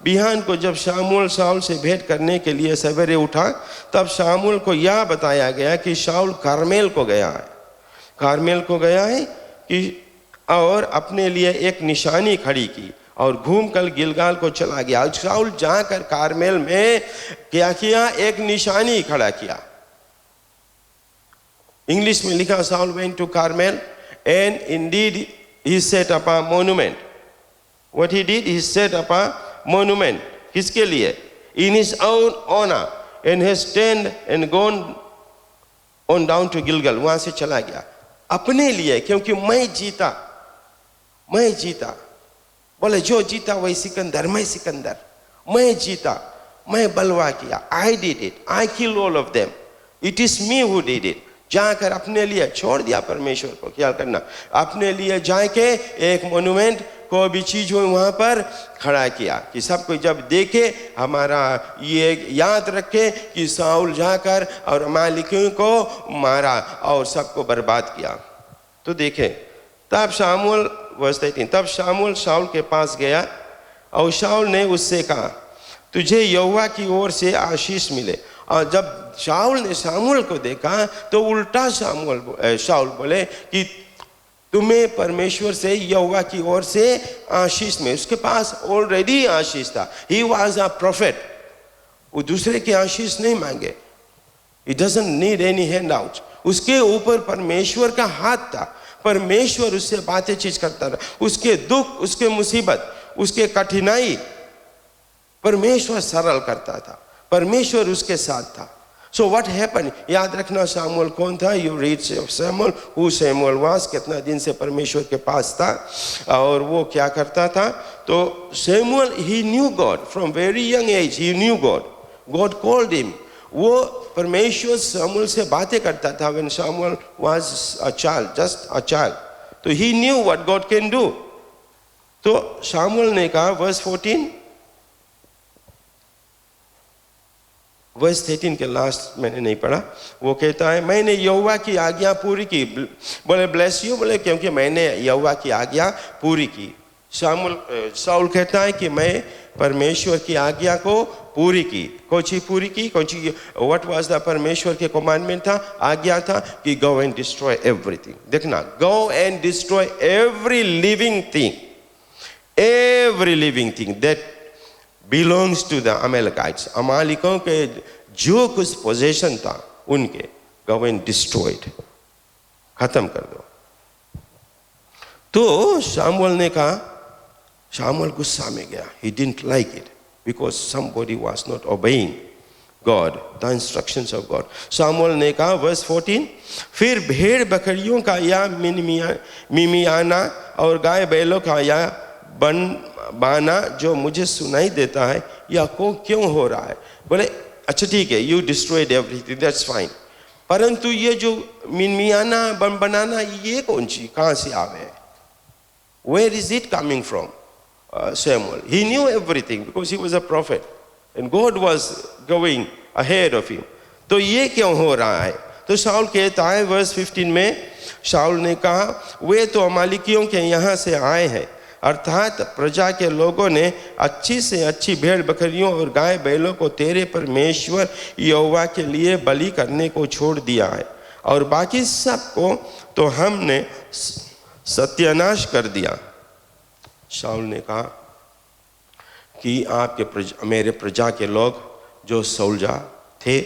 बिहान को जब शाऊल शाऊल से भेंट करने के लिए सवेरे उठा, तब शाऊल को यह बताया गया कि शाऊल कारमेल को गया है, कारमेल को गया है कि, और अपने लिए एक निशानी खड़ी की और घूमकर गिलगाल को चला गया। शाऊल जाकर कारमेल में क्या किया, एक निशानी खड़ा किया। इंग्लिश में लिखा, Saul went to Carmel and indeed he set up a monument. What he did, he set up a monument. किसके लिए? In his own honour and has turned and gone on down to Gilgal. वहां से चला गया अपने लिए, क्योंकि मैं जीता, मैं जीता। बोले जो जीता वही सिकंदर, मैं सिकंदर, मैं जीता, मैं बलवा किया, I did it, I kill all of them, it is me who did it. जाकर अपने लिए छोड़ दिया परमेश्वर को ख्याल करना, अपने लिए जाके एक मोन्यूमेंट, कोई भी चीज हो वहां पर खड़ा किया कि सबको जब देखे हमारा ये याद रखे कि शाऊल जाकर और अमालेकियों को मारा और सबको बर्बाद किया। तो देखे, तब शामूएल वर्स 13, तब शामूएल शाऊल के पास गया और शाऊल ने उससे कहा, तुझे यहोवा की ओर से आशीष मिले। और जब शाऊल ने शामूएल को देखा तो उल्टा शाऊल बोले कि तुम्हें परमेश्वर से, यहोवा की ओर से आशीष में। उसके पास ऑलरेडी आशीष था, ही वॉज अ प्रोफेट। वो दूसरे की आशीष नहीं मांगे, he doesn't need any hand out. उसके ऊपर परमेश्वर का हाथ था, परमेश्वर उससे बातें चीज करता था। उसके दुख, उसके मुसीबत, उसके कठिनाई परमेश्वर सरल करता था, परमेश्वर उसके साथ था। सो व्हाट हैपेंड, याद रखना शामूएल कौन था। You read Samuel, who Samuel was, कितना दिन से परमेश्वर के पास था और वो क्या करता था। तो Samuel, he knew God from very young age, he knew God, God called him. वो परमेश्वर शामूएल से बातें करता था व्हेन शामूएल was a child, just a child. तो he knew what God can do. तो शामूएल ने कहा, वर्स 14, वर्स 13 के लास्ट मैंने नहीं पढ़ा, वो कहता है, मैंने यहोवा की आज्ञा पूरी की। बोले ब्लेस यू, बोले क्योंकि मैंने यहोवा की आज्ञा पूरी की। शाऊल कहता है कि मैं परमेश्वर की आज्ञा को पूरी की। कौन सी पूरी की? कौन सी? व्हाट वाज द परमेश्वर के कमांडमेंट था, आज्ञा था कि गो एंड डिस्ट्रॉय एवरीथिंग। देखना, go and destroy every living thing, every living thing that belongs to the Amalekites। अमालिकों के जो कुछ पोजेशन था उनके, go and destroy it, खत्म कर दो। तो शामूएल ने कहा, शामूएल गुस्सा में गया, he didn't like it because somebody was not obeying God, the instructions of God। Samuel ने कहा, वर्स 14, फिर भेड़ बकरियों का या मिमियाना और गाय बैलों का या बाना जो मुझे सुनाई देता है, या को क्यों हो रहा है। बोले अच्छा ठीक है, you destroyed everything, that's fine, परंतु ये जो मिनमियाना बनाना, ये कौन सी कहाँ से आवे? Where is it coming from? Samuel, he knew everything because he was a prophet and God was going ahead of him. तो ये क्यों हो रहा है? तो शाऊल कहता है वर्स 15 में, शाऊल ने कहा वे तो अमालिकियों के यहाँ से आए हैं, अर्थात प्रजा के लोगों ने अच्छी से अच्छी भेड़ बकरियों और गाय बैलों को तेरे परमेश्वर यहोवा के लिए बलि करने को छोड़ दिया है, और बाकी सब को तो हमने सत्यानाश कर दिया। शाऊल ने कहा कि आपके मेरे प्रजा के लोग जो सौलजा थे,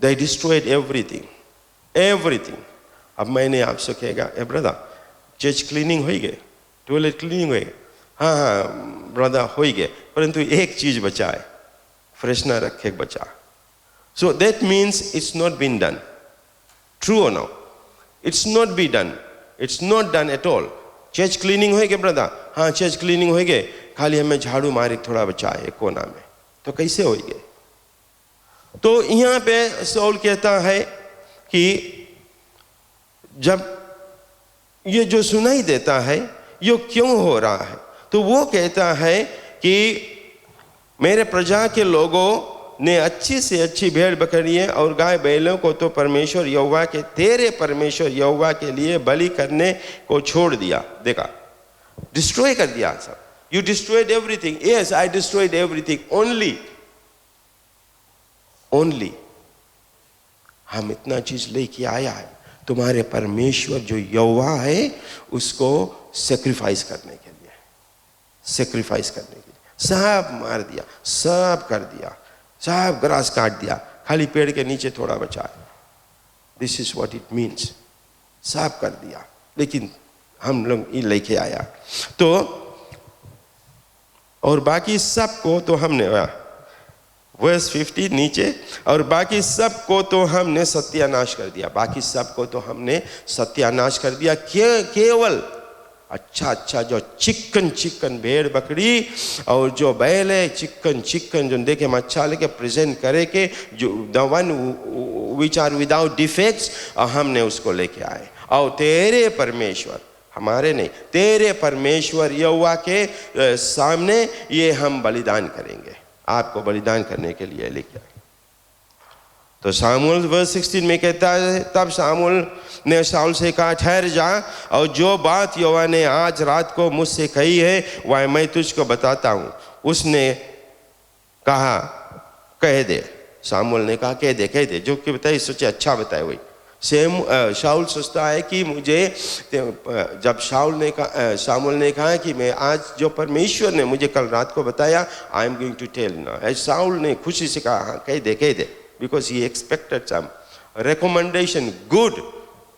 they destroyed everything, everything। अब मैंने आपसे कहेगा, ए ब्रदर चर्च क्लीनिंग हो गए, टॉयलेट क्लीनिंग हो गए, हाँ हाँ ब्रदर हो गए, परंतु एक चीज बचा है, फ्रेशनर रखे बचा। So that means it's not been done. True or no? It's not be done. It's not done at all. Church cleaning हो गए ब्रदर, हाँ चर्च क्लीनिंग हो गए, खाली हमें झाड़ू मारे थोड़ा बचा है कोना में, तो कैसे हो गए? तो यहाँ पे शाऊल कहता है कि जब ये जो सुनाई देता है ये क्यों हो रहा है, तो वो कहता है कि मेरे प्रजा के लोगों ने अच्छी से अच्छी भेड़ बकरियां और गाय बैलों को तो परमेश्वर यहोवा के तेरे परमेश्वर यहोवा के लिए बलि करने को छोड़ दिया। देखा, डिस्ट्रॉय कर दिया सब। You destroyed everything. Yes, I destroyed everything. Only हम इतना चीज लेके आया है, तुम्हारे परमेश्वर जो यहोवा है उसको सेक्रीफाइस करने के लिए, सेक्रीफाइस करने के लिए सब मार दिया, सब कर दिया, सब ग्रास काट दिया, खाली पेड़ के नीचे थोड़ा बचा है। This is what it means, सब कर दिया, लेकिन हम लोग ये लेके आया तो, और बाकी सबको तो हमने, वर्स 50 नीचे, और बाकी सबको तो हमने सत्यानाश कर दिया, बाकी सबको तो हमने सत्यानाश कर दिया। केवल अच्छा जो चिकन भेड़ बकरी और जो बैल है, चिकन जो देखे हम अच्छा लगे प्रेजेंट करे के, जो the one which are without defects, हमने उसको लेके आए, और तेरे परमेश्वर, हमारे नहीं, तेरे परमेश्वर यहोवा के सामने ये हम बलिदान करेंगे, आपको बलिदान करने के लिए लेके आए। तो शामूएल वर्स 16 में कहता है, तब शामूएल ने शाऊल से कहा, ठहर जा, और जो बात यहोवा ने आज रात को मुझसे कही है वह मैं तुझको बताता हूँ। उसने कहा, कह दे। शामूएल ने कहा, कह दे, जो कि बताए सोचे अच्छा बताए वही। शाऊल सोचता है कि मुझे, जब शामूएल ने कहा कि मैं आज जो परमेश्वर ने मुझे कल रात को बताया, I am going to tell now. शाऊल ने खुशी से कहा, हाँ कह दे, because he expected some recommendation, good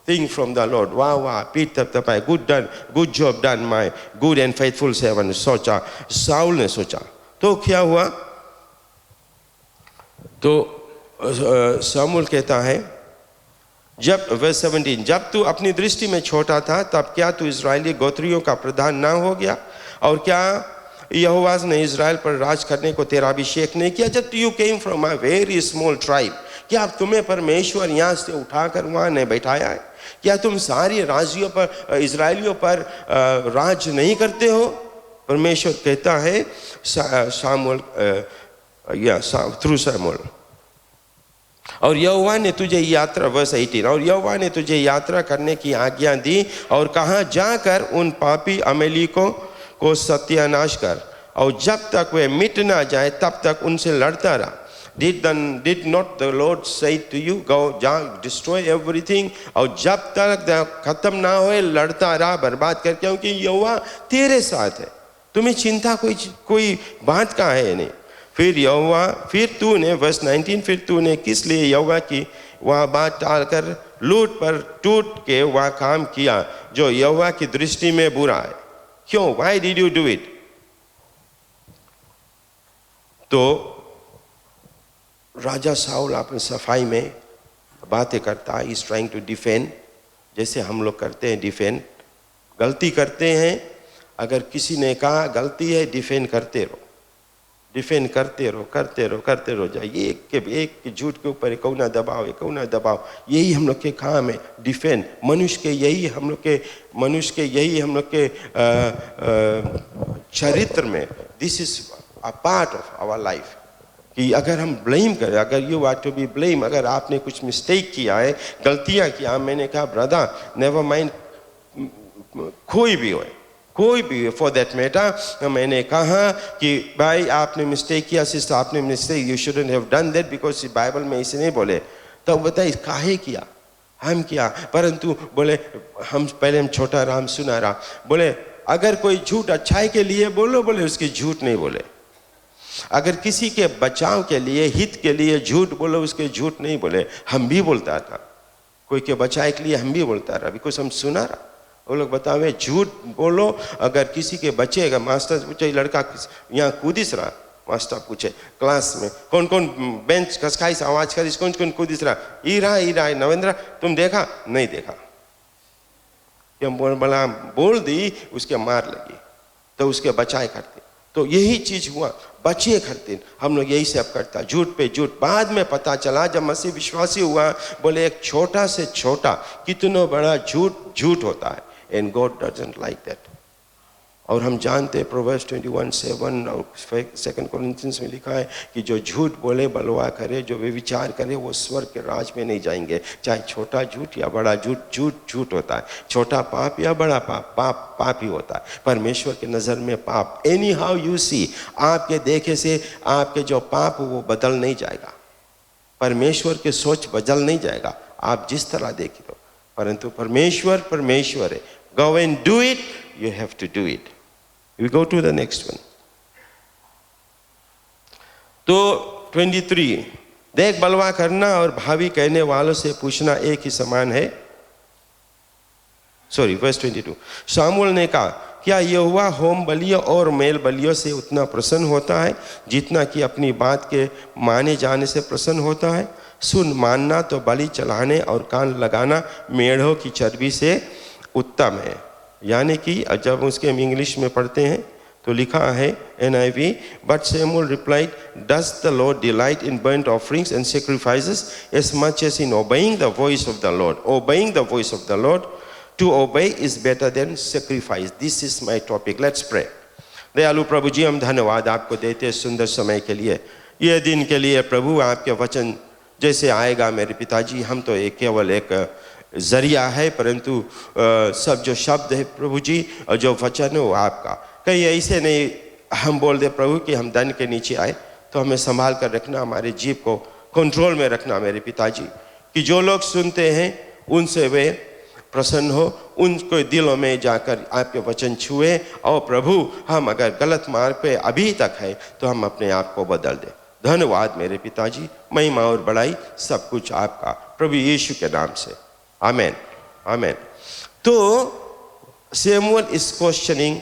thing from the Lord. Wow, Pete Tapai, good job done, my good and faithful servant. सोचा, शाऊल ने सोचा, तो क्या हुआ? तो शामूएल कहता है, जब वर्स 17, जब तू अपनी दृष्टि में छोटा था तब क्या तू इजरायली गोत्रियों का प्रधान ना हो गया? और क्या यहोवा ने इजराइल पर राज करने को तेरा अभिषेक नहीं किया? जब you came from a very small tribe, क्या तुम्हें परमेश्वर यहाँ से उठाकर वहाँ ने बैठाया है? क्या तुम सारी राज्यों पर, इजराइलियों पर राज नहीं करते हो? परमेश्वर कहता है शामूएल, थ्रू शामूएल, और यहोवा ने तुझे यात्रा, वर्स 18, और यहोवा ने तुझे यात्रा करने की आज्ञा दी और कहा, जाकर उन पापी अमालेकियों को सत्यानाश कर, और जब तक वे मिट ना जाए तब तक उनसे लड़ता रहा। Did not the Lord say to you, go, जा, destroy everything, और जब तक खत्म ना होए लड़ता रहा, बर्बाद कर, क्योंकि यहोवा तेरे साथ है, तुम्हें चिंता कोई बात का है नहीं। फिर तूने, वर्स 19, फिर तूने किस लिए यहोवा की वह बात टालकर लूट पर टूट के वह काम किया जो यहोवा की दृष्टि में बुरा है? क्यों? Why did you do it? तो राजा शाऊल अपनी सफाई में बातें करता है, इज ट्राइंग टू डिफेंड, जैसे हम लोग करते हैं डिफेंड। गलती करते हैं, अगर किसी ने कहा गलती है, डिफेंड करते रहो, डिफेंड करते रहो जाइए, एक के झूठ के ऊपर कौना दबाव, यही हम लोग के काम है, डिफेंड। मनुष्य के यही हम लोग के चरित्र में, this is a part of our life, कि अगर हम ब्लेम करें, अगर you are to be blame, अगर आपने कुछ मिस्टेक किया है, गलतियां किया, मैंने कहा ब्रदर नेवर माइंड, कोई भी हो फॉर दैट मैटर, मैंने कहा कि भाई आपने मिस्टेक किया, सिस्टर आपने mistake, you shouldn't have done that, because Bible में इसे नहीं बोले। तो बताइए काहे किया, हम किया, परंतु बोले हम छोटा राम सुना रहा, बोले अगर कोई झूठ अच्छाई के लिए बोलो, बोले उसकी झूठ नहीं बोले, अगर किसी के बचाव के लिए, हित के लिए झूठ बोलो, उसके झूठ नहीं बोले। हम भी बोलता था, कोई के बचाए के लिए हम भी बोलता रहा, बिकॉज हम सुना रहा। वो लोग बतावे झूठ बोलो, अगर किसी के बचेगा, मास्टर पूछे लड़का यहाँ कूदिस रहा, मास्टर पूछे क्लास में कौन कौन बेंच खसखाई से आवाज करिस, कौन कौन कूदिस रहा, ई रहा नवेंद्र, तुम देखा नहीं देखा, बोला बोल दी, उसके मार लगी, तो उसके बचाए करते। तो यही चीज हुआ, बचे करते हम लोग, यही सब करता, झूठ पे झूठ। बाद में पता चला जब मसीह विश्वासी हुआ, बोले एक छोटा से छोटा कितना बड़ा झूठ होता है, and God doesn't like that. और हम जानते हैं प्रोवर्ब्स 21:7 और 2 कोरिन्थियंस में लिखा है कि जो झूठ बोले, बलवा करे, जो व्यभिचार करे, वो स्वर्ग के राज में नहीं जाएंगे। चाहे छोटा झूठ या बड़ा झूठ होता है, छोटा पाप या बड़ा पाप ही होता है परमेश्वर के नज़र में। पाप एनी हाउ यू सी, आपके देखे से आपके जो पाप वो बदल नहीं जाएगा, परमेश्वर के सोच बदल नहीं जाएगा, आप जिस तरह देखे तो, परंतु परमेश्वर है। Go and do it, you have to do it. We go to the next one. तो 23, देख बलवा करना और भावी कहने वालों से पूछना एक ही समान है। verse 22, शामूएल ने कहा, क्या यहोवा होम बलियों और मेल बलियों से उतना प्रसन्न होता है जितना कि अपनी बात के माने जाने से प्रसन्न होता है? सुन, मानना तो बलि चढ़ाने और कान लगाना मेढ़ों की चर्बी से उत्तम है। यानी कि जब उसके हम इंग्लिश में पढ़ते हैं तो लिखा है NIV, but Samuel replied, does the Lord delight in burnt offerings and sacrifices as much as in obeying the voice of the Lord? Obeying the voice of the Lord, to obey is better than sacrifice. This is my topic. Let's pray. दयालु प्रभु जी, हम धन्यवाद आपको देते हैं सुंदर समय के लिए, यह दिन के लिए। प्रभु आपके वचन जैसे आएगा मेरे पिताजी, हम तो केवल एक जरिया है, परंतु सब जो शब्द है प्रभु जी और जो वचन है वो आपका। कहीं ऐसे नहीं हम बोल दे प्रभु कि हम दंड के नीचे आए, तो हमें संभाल कर रखना, हमारे जीव को कंट्रोल में रखना मेरे पिताजी, कि जो लोग सुनते हैं उनसे वे प्रसन्न हो, उनको दिलों में जाकर आपके वचन छुए। और प्रभु हम अगर गलत मार्ग पे अभी तक है तो हम अपने आप को बदल दें। धन्यवाद मेरे पिताजी, महिमा और बड़ाई सब कुछ आपका, प्रभु यीशु के नाम से, आमेन आमेन। तो सैमुअल इज क्वेश्चनिंग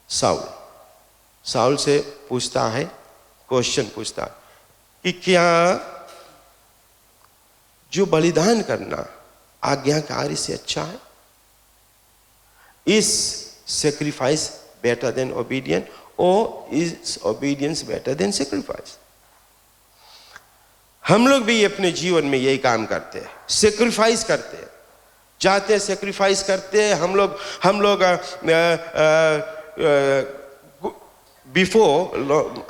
साउल से पूछता है, क्वेश्चन पूछता है कि क्या जो बलिदान करना आज्ञाकारी से अच्छा है? Is sacrifice better than obedience और is obedience better than sacrifice? हम लोग भी अपने जीवन में यही काम करते हैं, सेक्रीफाइस करते हैं, जाते हैं सेक्रीफाइस करते हैं। हम लोग before,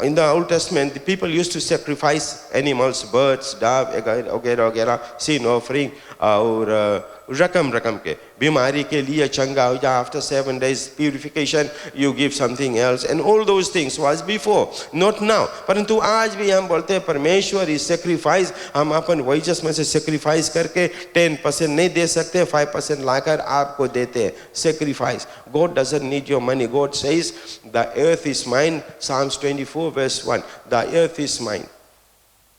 in the Old Testament, the people used to sacrifice animals, birds, dove, वगैरह, sin offering, और रकम के बीमारी के लिए चंगा हो जाए, after 7 days purification you give something else, and all those things was before, not now. परंतु आज भी हम बोलते हैं परमेश्वर इज सेक्रीफाइस, हम अपन वैजस में से सेक्रीफाइस करके 10% नहीं दे सकते, 5% लाकर आपको देते हैं sacrifice. God doesn't need your money. God says the earth is mine, Psalms 24 verse 1, the earth is mine,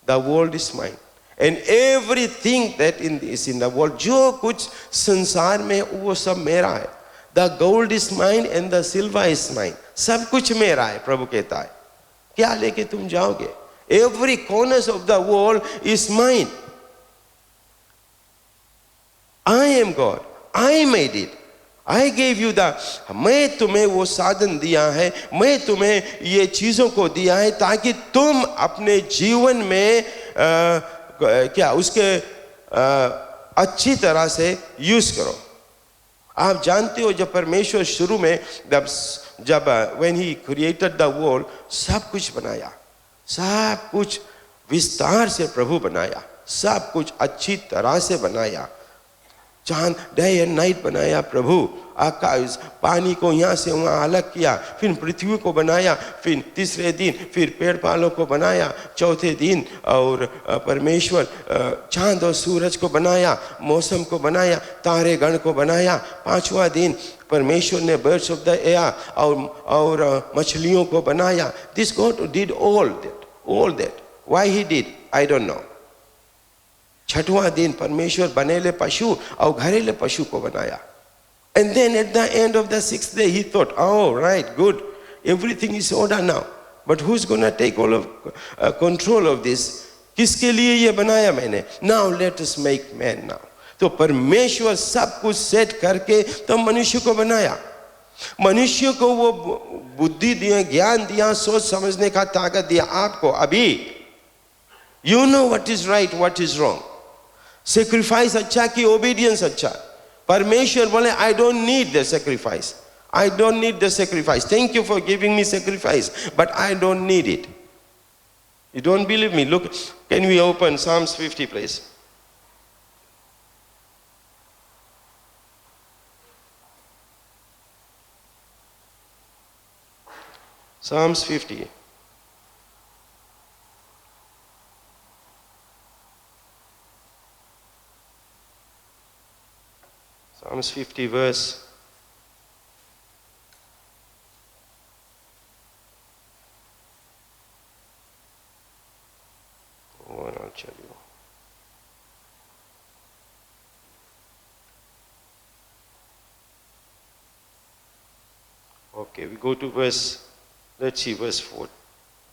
the world is mine, and everything that is in the world, जो कुछ संसार में वो सब मेरा है। The gold is mine and the silver is mine, सब कुछ मेरा है, प्रभु कहता है। क्या लेके तुम जाओगे? Every corners of the world is mine. I am God, I made it, I gave you the, मैं तुम्हें वो साधन दिया है, मैं तुम्हें ये चीज़ों को दिया है ताकि तुम अपने जीवन में क्या उसके अच्छी तरह से यूज करो। आप जानते हो जब परमेश्वर शुरू में जब when he created the world, सब कुछ बनाया, सब कुछ विस्तार से प्रभु बनाया, सब कुछ अच्छी तरह से बनाया, चांद डे एंड नाइट बनाया प्रभु, आकाश पानी को यहाँ से वहाँ अलग किया, फिर पृथ्वी को बनाया, फिर तीसरे दिन फिर पेड़ पालों को बनाया, चौथे दिन और परमेश्वर चांद और सूरज को बनाया, मौसम को बनाया, तारे गण को बनाया, पांचवा दिन परमेश्वर ने बर्ड्स ऑफ द एयर और मछलियों को बनाया। This God did all that why he did I don't know. छठवां दिन परमेश्वर बनेले पशु और घरेले पशु को बनाया। And then at the end of the sixth day he thought, oh right, good, everything is order now, but who's gonna take all of control of this? किसके लिए ये बनाया मैंने? Now let us make man now. तो परमेश्वर सब कुछ सेट करके तो मनुष्य को बनाया। मनुष्य को वो बुद्धि दिया, ज्ञान दिया, सोच समझने का ताकत दिया आपको अभी। You know what is right, what is wrong. Sacrifice अच्छा कि obedience अच्छा? परमेश्वर बोले I don't need the sacrifice. I don't need the sacrifice. Thank you for giving me sacrifice, but I don't need it. You don't believe me? Look, can we open Psalms 50, please? Psalms 50. Psalms 50 verse 1, I'll tell you. Okay, we go to verse, let's see, verse 4.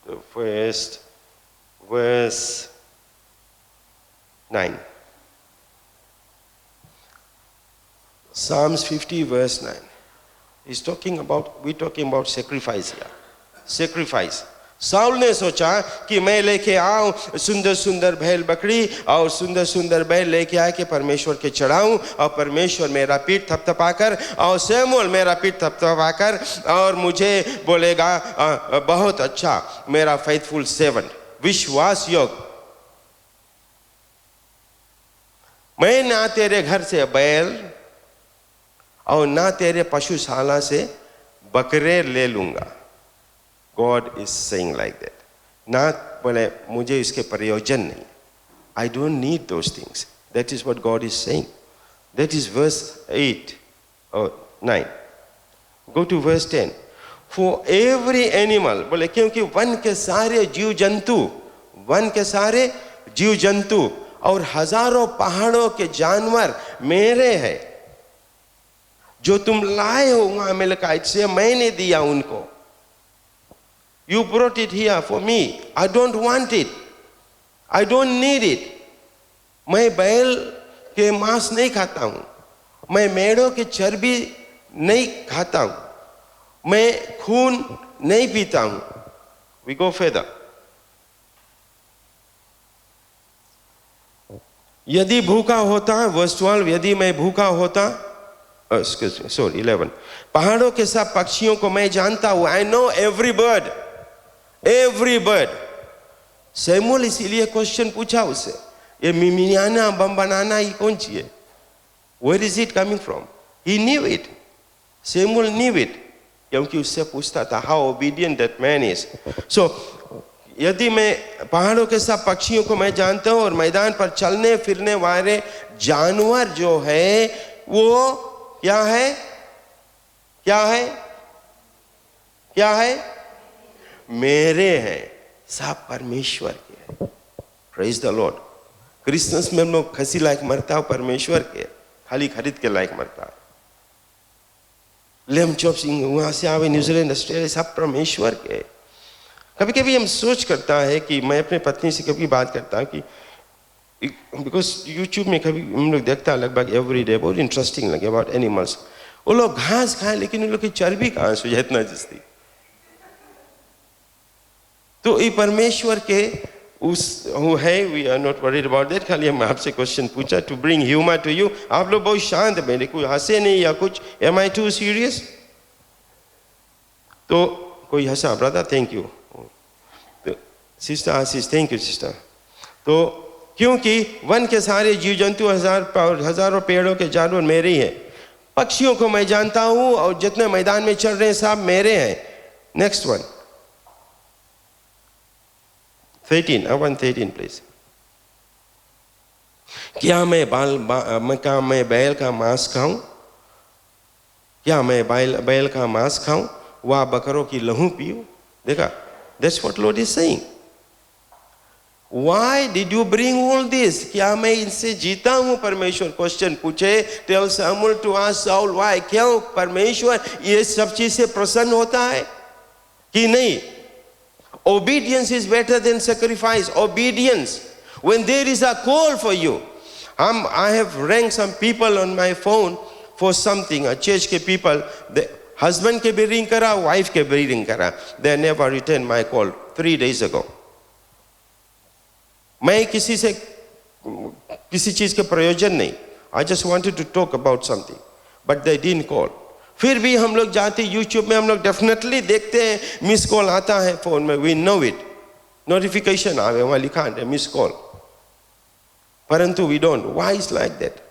The first, verse 9. Psalms 50 verse 9. We're talking about sacrifice here. Sacrifice. Saul ने सोचा कि मैं लेके आऊं सुंदर सुंदर बैल बकरी और सुंदर सुंदर बैल लेके आए कि परमेश्वर के चढ़ाऊं और परमेश्वर मेरा पीठ थपथपाकर और शमूएल मेरा पीठ थपथपाकर और मुझे बोलेगा बहुत अच्छा मेरा फेथफुल सर्वेंट, विश्वास योग्य। मैं ना तेरे घर से बैल और ना तेरे पशुशाला से बकरे ले लूंगा। God is saying like that. ना बोले मुझे इसके प्रयोजन नहीं। I don't need those things. That is what God is saying. That is verse 8 or 9. Go to verse 10. For every animal, बोले क्योंकि वन के सारे जीव जंतु और हजारों पहाड़ों के जानवर मेरे हैं। जो तुम लाए हो वहां अमेलेकाइट से मैंने दिया उनको। You brought it here for me. I don't want it. I don't need it. मैं बैल के मांस नहीं खाता हूं, मैं मेढ़ों की चर्बी नहीं खाता हूं, मैं खून नहीं पीता हूं। We go further. यदि भूखा होता, verse 12, यदि मैं भूखा होता, excuse me, sorry, 11. पहाड़ों के सब पक्षियों को मैं जानता हूं। I know every bird. Every bird. शमूएल इसीलिए क्वेश्चन पूछा उससे, ये मिमियाना बम बनाना ये कौन सी है? Where is it coming from? He knew it. शमूएल knew it. क्योंकि उससे पूछता था how obedient that man is. So यदि मैं पहाड़ों के सब पक्षियों को मैं जानता हूं और मैदान पर चलने फिरने वाले जानवर जो है वो क्या है? क्या है? क्या है? मेरे हैं, सब परमेश्वर के हैं। Praise the Lord. क्रिसमस में हम लोग खसी लायक मरता हो परमेश्वर के, खाली खरीद के लायक मरता है। लेम चॉप्स वहां से आवे न्यूजीलैंड ऑस्ट्रेलिया सब परमेश्वर के। कभी कभी हम सोच करता है कि मैं अपने पत्नी से कभी बात करता हूँ कि बिकॉज यूट्यूब में कभी हम लोग देखता है लगभग एवरी डे, बहुत इंटरेस्टिंग लगे अबाउट एनिमल्स। वो लोग घास खाए लेकिन उन लोग की चर्बी कहां से इतना जस्ती। तो ये परमेश्वर के उस वो है, we are not worried about that. खाली हम आपसे क्वेश्चन पूछा to bring humour to you. आप लोग बहुत शांत है, मेरे कोई हंसे नहीं या कुछ। Am I too serious? तो कोई हंसा, ब्रदर थैंक यू। तो sister Ashish thank you sister. तो क्योंकि वन के सारे जीव जंतु हजारों पेड़ों के जानवर मेरे ही हैं, पक्षियों को मैं जानता हूं और जितने मैदान में चल रहे हैं सब मेरे हैं। Next one 13, I want 13 please। क्या मैं बैल का मांस खाऊं? क्या मैं बैल का मांस खाऊं? वह बकरों की लहू पीऊं? देखा, that's what Lord is saying। Why did you bring all this? क्या मैं इनसे जीता हूं? परमेश्वर क्वेश्चन पूछे। Tell Samuel to ask Saul why। क्यों परमेश्वर ये सब चीज से प्रसन्न होता है कि नहीं? Obedience is better than sacrifice। Obedience, when there is a call for you। I have ranked some people on my phone for something, a church के people, the husband के भी ring करा, wife के भी ring करा, they never returned my call 3 days ago। मैं किसी से किसी चीज के प्रयोजन नहीं, I just wanted to talk about something, but they didn't call। फिर भी हम लोग जाते यूट्यूब में, हम लोग डेफिनेटली देखते हैं, मिस कॉल आता है फोन में, वी नो इट, नोटिफिकेशन आवे, वहां लिखा है मिस कॉल, परंतु we don't. Why is like that?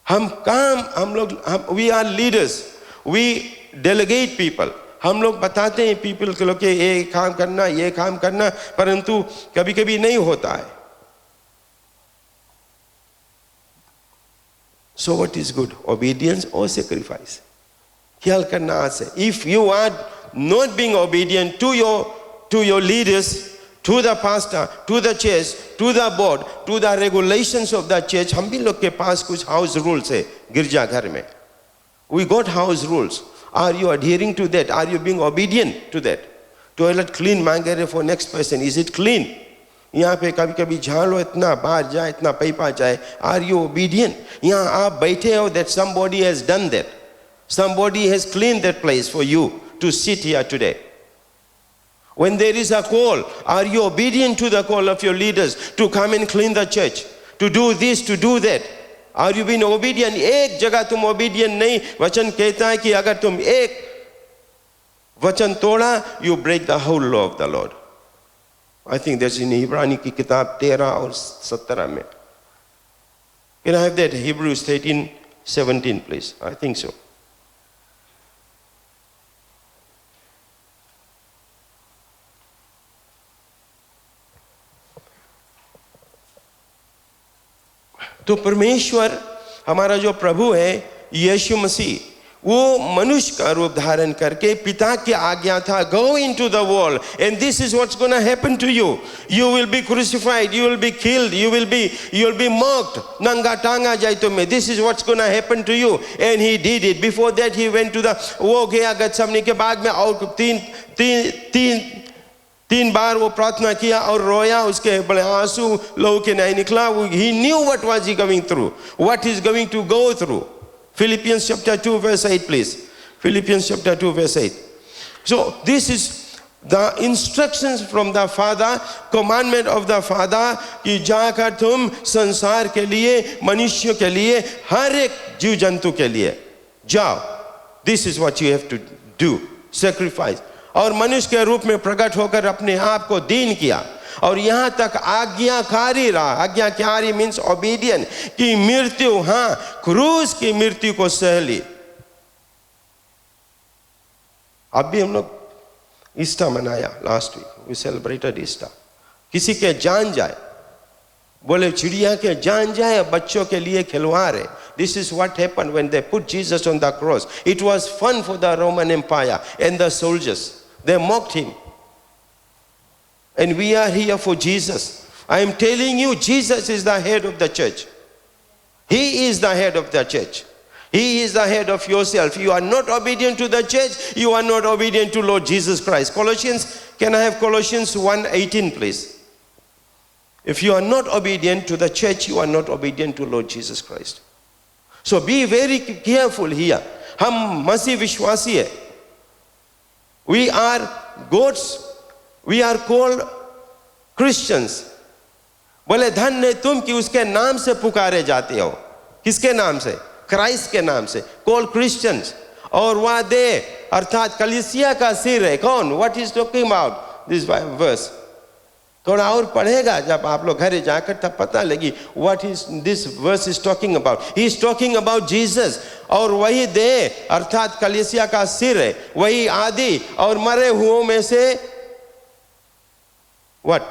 हम लोग we are leaders, we delegate people. हम लोग बताते हैं पीपल के लोग के ये काम करना, ये काम करना, परंतु कभी कभी नहीं होता है। So what is good, obedience or sacrifice? ख्याल करना आज से। If you are not being obedient to your leaders, to the pastor, to the church, to the board, to the regulations of the church, हम भी लोग के पास कुछ house rules है गिरजा घर में। We got house rules। Are you adhering to that? Are you being obedient to that? Toilet clean मांगे रहे for next person, is it clean? यहाँ पे कभी कभी झाड़ो इतना बाहर जाए, इतना पैपा जाए, आर यू ओबीडियंट? यहाँ आप बैठे हो, that somebody has done that, somebody has cleaned that place for you to sit here today। When there is a call, are you obedient to the call of your leaders to come and clean the church, to do this, to do that? Are you being obedient? एक जगह तुम obedient नहीं, वचन कहता है कि अगर तुम एक वचन तोड़ा, you break the whole law of the Lord। I think that's in Ibrani की किताब 13 और 17 में। Can I have that Hebrews 13:17 please? I think so। तो परमेश्वर हमारा जो प्रभु है यीशु मसीह, वो मनुष्य का रूप धारण करके पिता की आज्ञा था, go into the world and this is what's going to happen to you। You will be crucified, you will be killed, you will be mocked, नंगा टांगा जाए तुम्हें, this is what's going to happen to you। And he did it। Before that he went to the, वो गया गत्समनी के बाद में और तीन बार वो प्रार्थना किया और रोया, उसके बड़े आंसू लहू के नहीं निकला। He knew what was he going through, what he's going to go through। Philippians chapter 2 verse 8 please। Philippians chapter 2 verse 8। So this is the instructions from the Father, commandment of the Father कि जाकर तुम संसार के लिए, मनुष्यों के लिए, हर एक जीव जंतु के लिए जाओ। This is what you have to do, sacrifice। और मनुष्य के रूप में प्रकट होकर अपने आप को दीन किया और यहाँ तक आज्ञाकारी रहा। आज्ञाकारी मीन्स ओबीडियंट, की मृत्यु, हाँ क्रूस की मृत्यु को सह ली। अब भी हम लोग ईस्टर मनाया, last week we celebrated Easter. किसी के जान जाए, बोले चिड़िया के जान जाए, बच्चों के लिए खिलवाड़ है। This is what happened when they put Jesus on the cross। It was fun for the Roman Empire and the soldiers। They mocked him। And we are here for Jesus। I am telling you, Jesus is the head of the church। He is the head of the church। He is the head of yourself। You are not obedient to the church, you are not obedient to Lord Jesus Christ। Colossians, can I have Colossians 1:18 please? If you are not obedient to the church, you are not obedient to Lord Jesus Christ। So be very careful here. हम मसीह विश्वासी है. We are God's, we are called Christians. बोले धन्य तुम कि उसके नाम से पुकारे जाते हो. किसके नाम से? क्राइस्ट के नाम से. Called Christians. और वह दे अर्थात कलीसिया का सिर है. कौन? What is talking about this verse? थोड़ा और पढ़ेगा जब आप लोग घर जाकर तब पता लगी what is this verse is talking about. He is talking about Jesus. और वही दे अर्थात कलीसिया का सिर है. वही आदि और मरे हुओं में से what?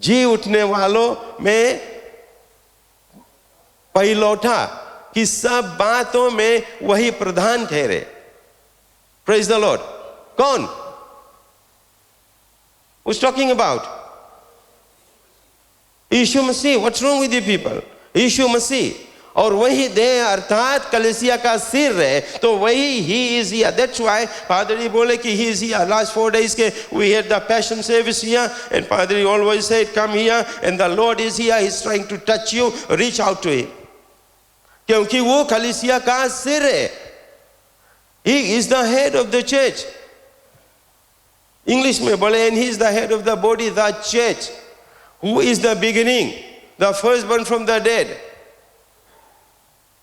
जी उठने वालों में पहिलौठा कि सब बातों में वही प्रधान ठहरे. Praise the Lord. कौन? Who's talking about? Yeshu Masih. What's wrong with you people? यीशु मसीह. और वही देह अर्थात कलीसिया का सिर है. तो वही he is here. That's why पादरी बोले कि he is here. Last 4 days के we had the passion service here and पादरी always said come here and the Lord is here. He's trying to touch you. Reach out to him. क्योंकि वो कलीसिया का सिर है. He is the head of the church. English में बोले and he is the head of the body, the church. Who is the beginning? The firstborn from the dead.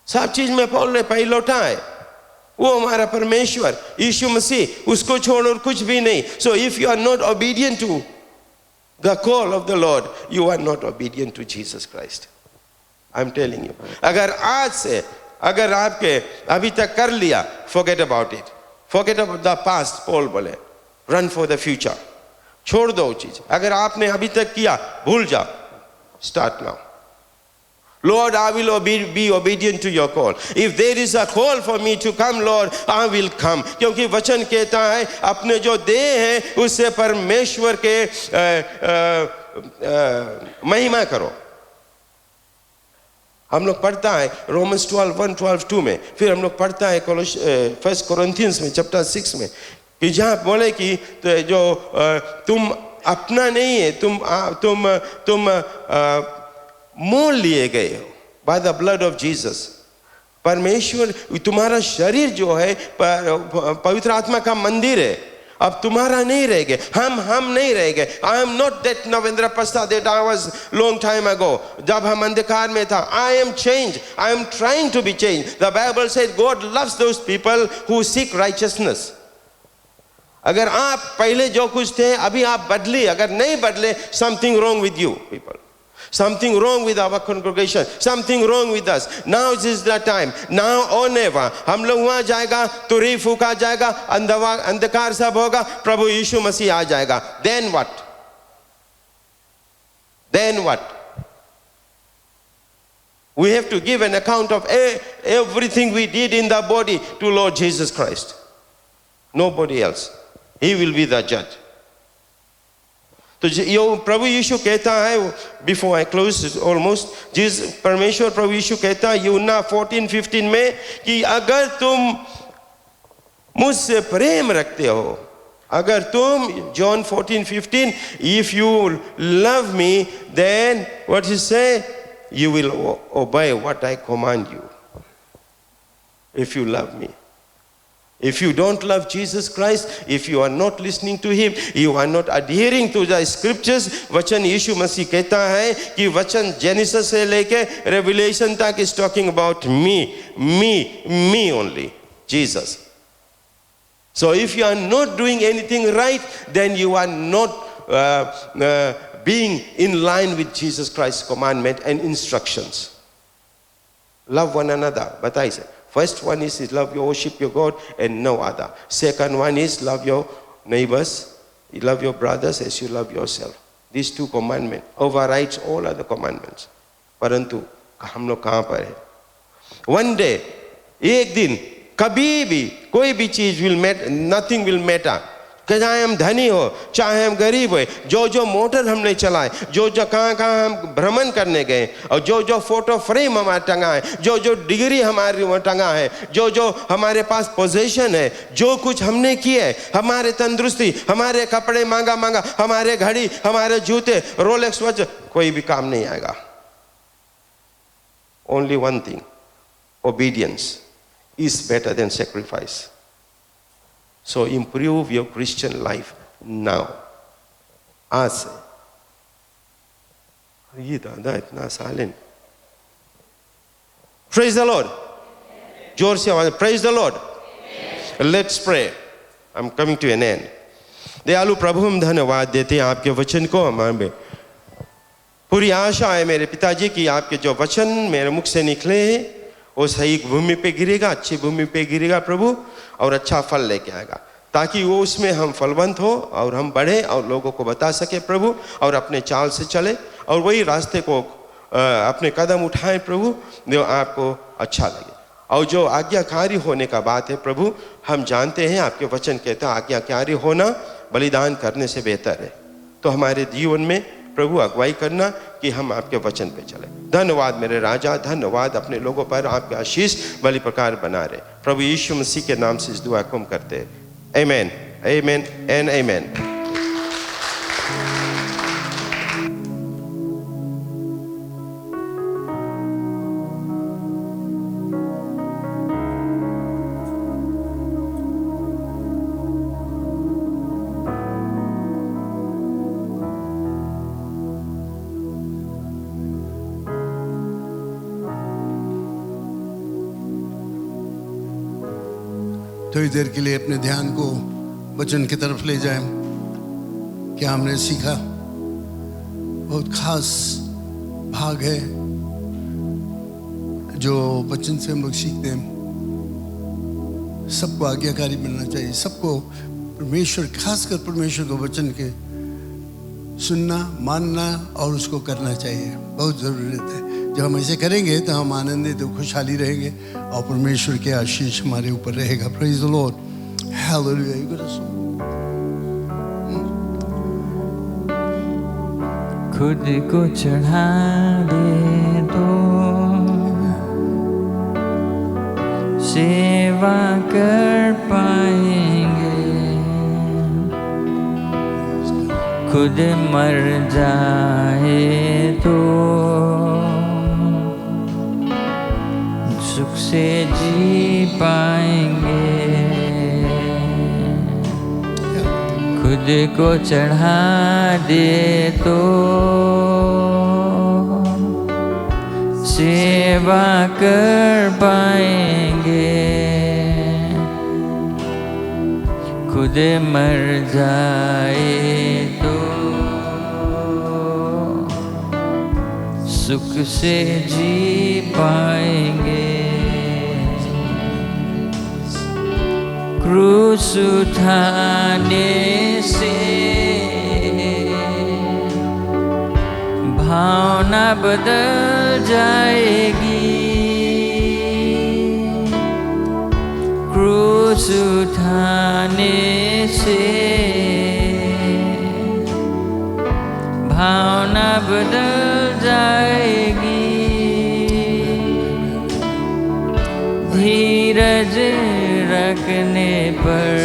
सब चीज में पौल ने पहिलौठा है. वो हमारा परमेश्वर यीशु मसीह. उसको छोड़ और कुछ भी नहीं. So if you are not obedient to the call of the Lord, you are not obedient to Jesus Christ. I'm telling you. अगर आज से अगर आपके अभी तक कर लिया, forget about it. Forget about the past. Paul बोले run for the future. छोड़ दो चीज. अगर आपने अभी तक किया भूल जाओ. Start now. Lord, I will be obedient to your call. If there is a call for me to come, Lord, I will come. क्योंकि वचन कहता है अपने जो देह है उससे परमेश्वर के महिमा करो. हम लोग पढ़ता है रोमन्स 12:1-12:2 में. फिर हम लोग पढ़ता है 1 कोरिन्थियंस में चैप्टर 6 में कि जहाँ बोले कि जो तुम अपना नहीं है, तुम मोल लिए गए हो by the blood of Jesus. परमेश्वर तुम्हारा शरीर जो है पवित्र आत्मा का मंदिर है. अब तुम्हारा नहीं रहेगा. हम नहीं रहेंगे. I am not that Navendra Prasad that I was long time ago. जब हम अंधकार में था. I am changed. I am trying to be changed. The Bible said God loves those people who seek righteousness. अगर आप पहले जो कुछ थे अभी आप बदले. अगर नहीं बदले, something wrong with you people. Something wrong with our congregation. Something wrong with us. Now is the time. Now or never. हम लोग वहाँ जाएगा, तुरी फूका जाएगा, अंधकार सब होगा, प्रभु यीशु मसीह आ जाएगा. Then what? Then what? We have to give an account of everything we did in the body to Lord Jesus Christ. Nobody else. He will be the judge. तो यो प्रभु यीशु कहता है, बिफोर आई क्लोज ऑलमोस्ट, जिस परमेश्वर प्रभु यीशु कहता है यूहन्ना 14:15 में कि अगर तुम मुझसे प्रेम रखते हो, अगर तुम John 14:15 if you love me then what he say, you will obey what I command you. If you love me. If you don't love Jesus Christ, if you are not listening to him, you are not adhering to the scriptures. वचन यीशु मसीह कहता है कि वचन जेनेसिस से लेके रेवलेशन तक is talking about me only, Jesus. So if you are not doing anything right, then you are not being in line with Jesus Christ's commandment and instructions. Love one another. बताइए. First one is love your worship your God and no other. Second one is love your neighbors, you love your brothers as you love yourself. These two commandments overrides all other commandments. परंतु हम लोग कहाँ पर है? One day, एक दिन, कभी भी कोई भी चीज will matter, nothing will matter. चाहे हम धनी हो, चाहे हम गरीब हो, जो मोटर हमने चलाए, जो कहाँ हम भ्रमण करने गए, और जो फोटो फ्रेम हमारा टंगा है, जो डिग्री हमारी टंगा है, जो हमारे पास पोजीशन है, जो कुछ हमने किए, हमारे तंदुरुस्ती, हमारे कपड़े मांगा, हमारे घड़ी, हमारे जूते, रोलेक्स वॉच, कोई भी काम नहीं आएगा. only one thing: obedience is better than sacrifice. So improve your Christian life now. आज से. ये दादा इतना साइलेंट. Praise the Lord. जोर से आवाज. Praise the Lord. Let's pray. I'm coming to an end. दयालु प्रभु, हम धन्यवाद देते हैं आपके वचन को. हमारे में पूरी आशा है मेरे पिताजी की आपके जो वचन मेरे मुख से निकले हैं वो सही भूमि पे गिरेगा, अच्छी भूमि पे गिरेगा प्रभु, और अच्छा फल लेके आएगा, ताकि वो उसमें हम फलवंत हो और हम बढ़े और लोगों को बता सके प्रभु, और अपने चाल से चले और वही रास्ते को अपने कदम उठाएं प्रभु, जो आपको अच्छा लगे. और जो आज्ञाकारी होने का बात है प्रभु, हम जानते हैं आपके वचन कहता है आज्ञाकारी होना बलिदान करने से बेहतर है. तो हमारे जीवन में प्रभु अगुवाई करना कि हम आपके वचन पे चले. धन्यवाद मेरे राजा, धन्यवाद अपने लोगों पर आपके आशीष बलि प्रकार बना रहे. प्रभु यीशु मसीह के नाम से इस दुआ को हम करते हैं. आमेन, आमेन एंड आमेन. थोड़ी देर के लिए अपने ध्यान को वचन की तरफ ले जाएं. क्या हमने सीखा? बहुत खास भाग है जो वचन से हम लोग सीखते हैं. सबको आज्ञाकारी बनना चाहिए, सबको परमेश्वर, खासकर परमेश्वर को वचन के सुनना, मानना और उसको करना चाहिए. बहुत ज़रूरत है. जब हम ऐसे करेंगे तो हम आनंदित और खुशहाली रहेंगे और परमेश्वर के आशीष हमारे ऊपर रहेगा. Praise the Lord. Hallelujah. You got a song. खुद को चढ़ा दे तो सेवा कर पाएंगे, खुद मर जाए तो सुख से जी पाएंगे. खुद को चढ़ा दे तो सेवा कर पाएंगे, खुद मर जाए तो सुख से जी पाएंगे. क्रूस उठाने से भावना बदल जाएगी. क्रूस उठाने से भावना बदल जाएगी. धीरज रखने पर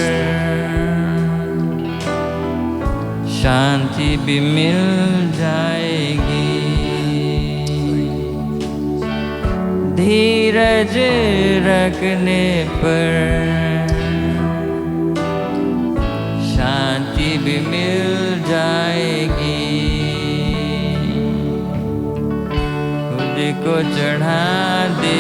शांति भी मिल जाएगी. धीरज रखने पर शांति भी मिल जाएगी. खुद को चढ़ा दे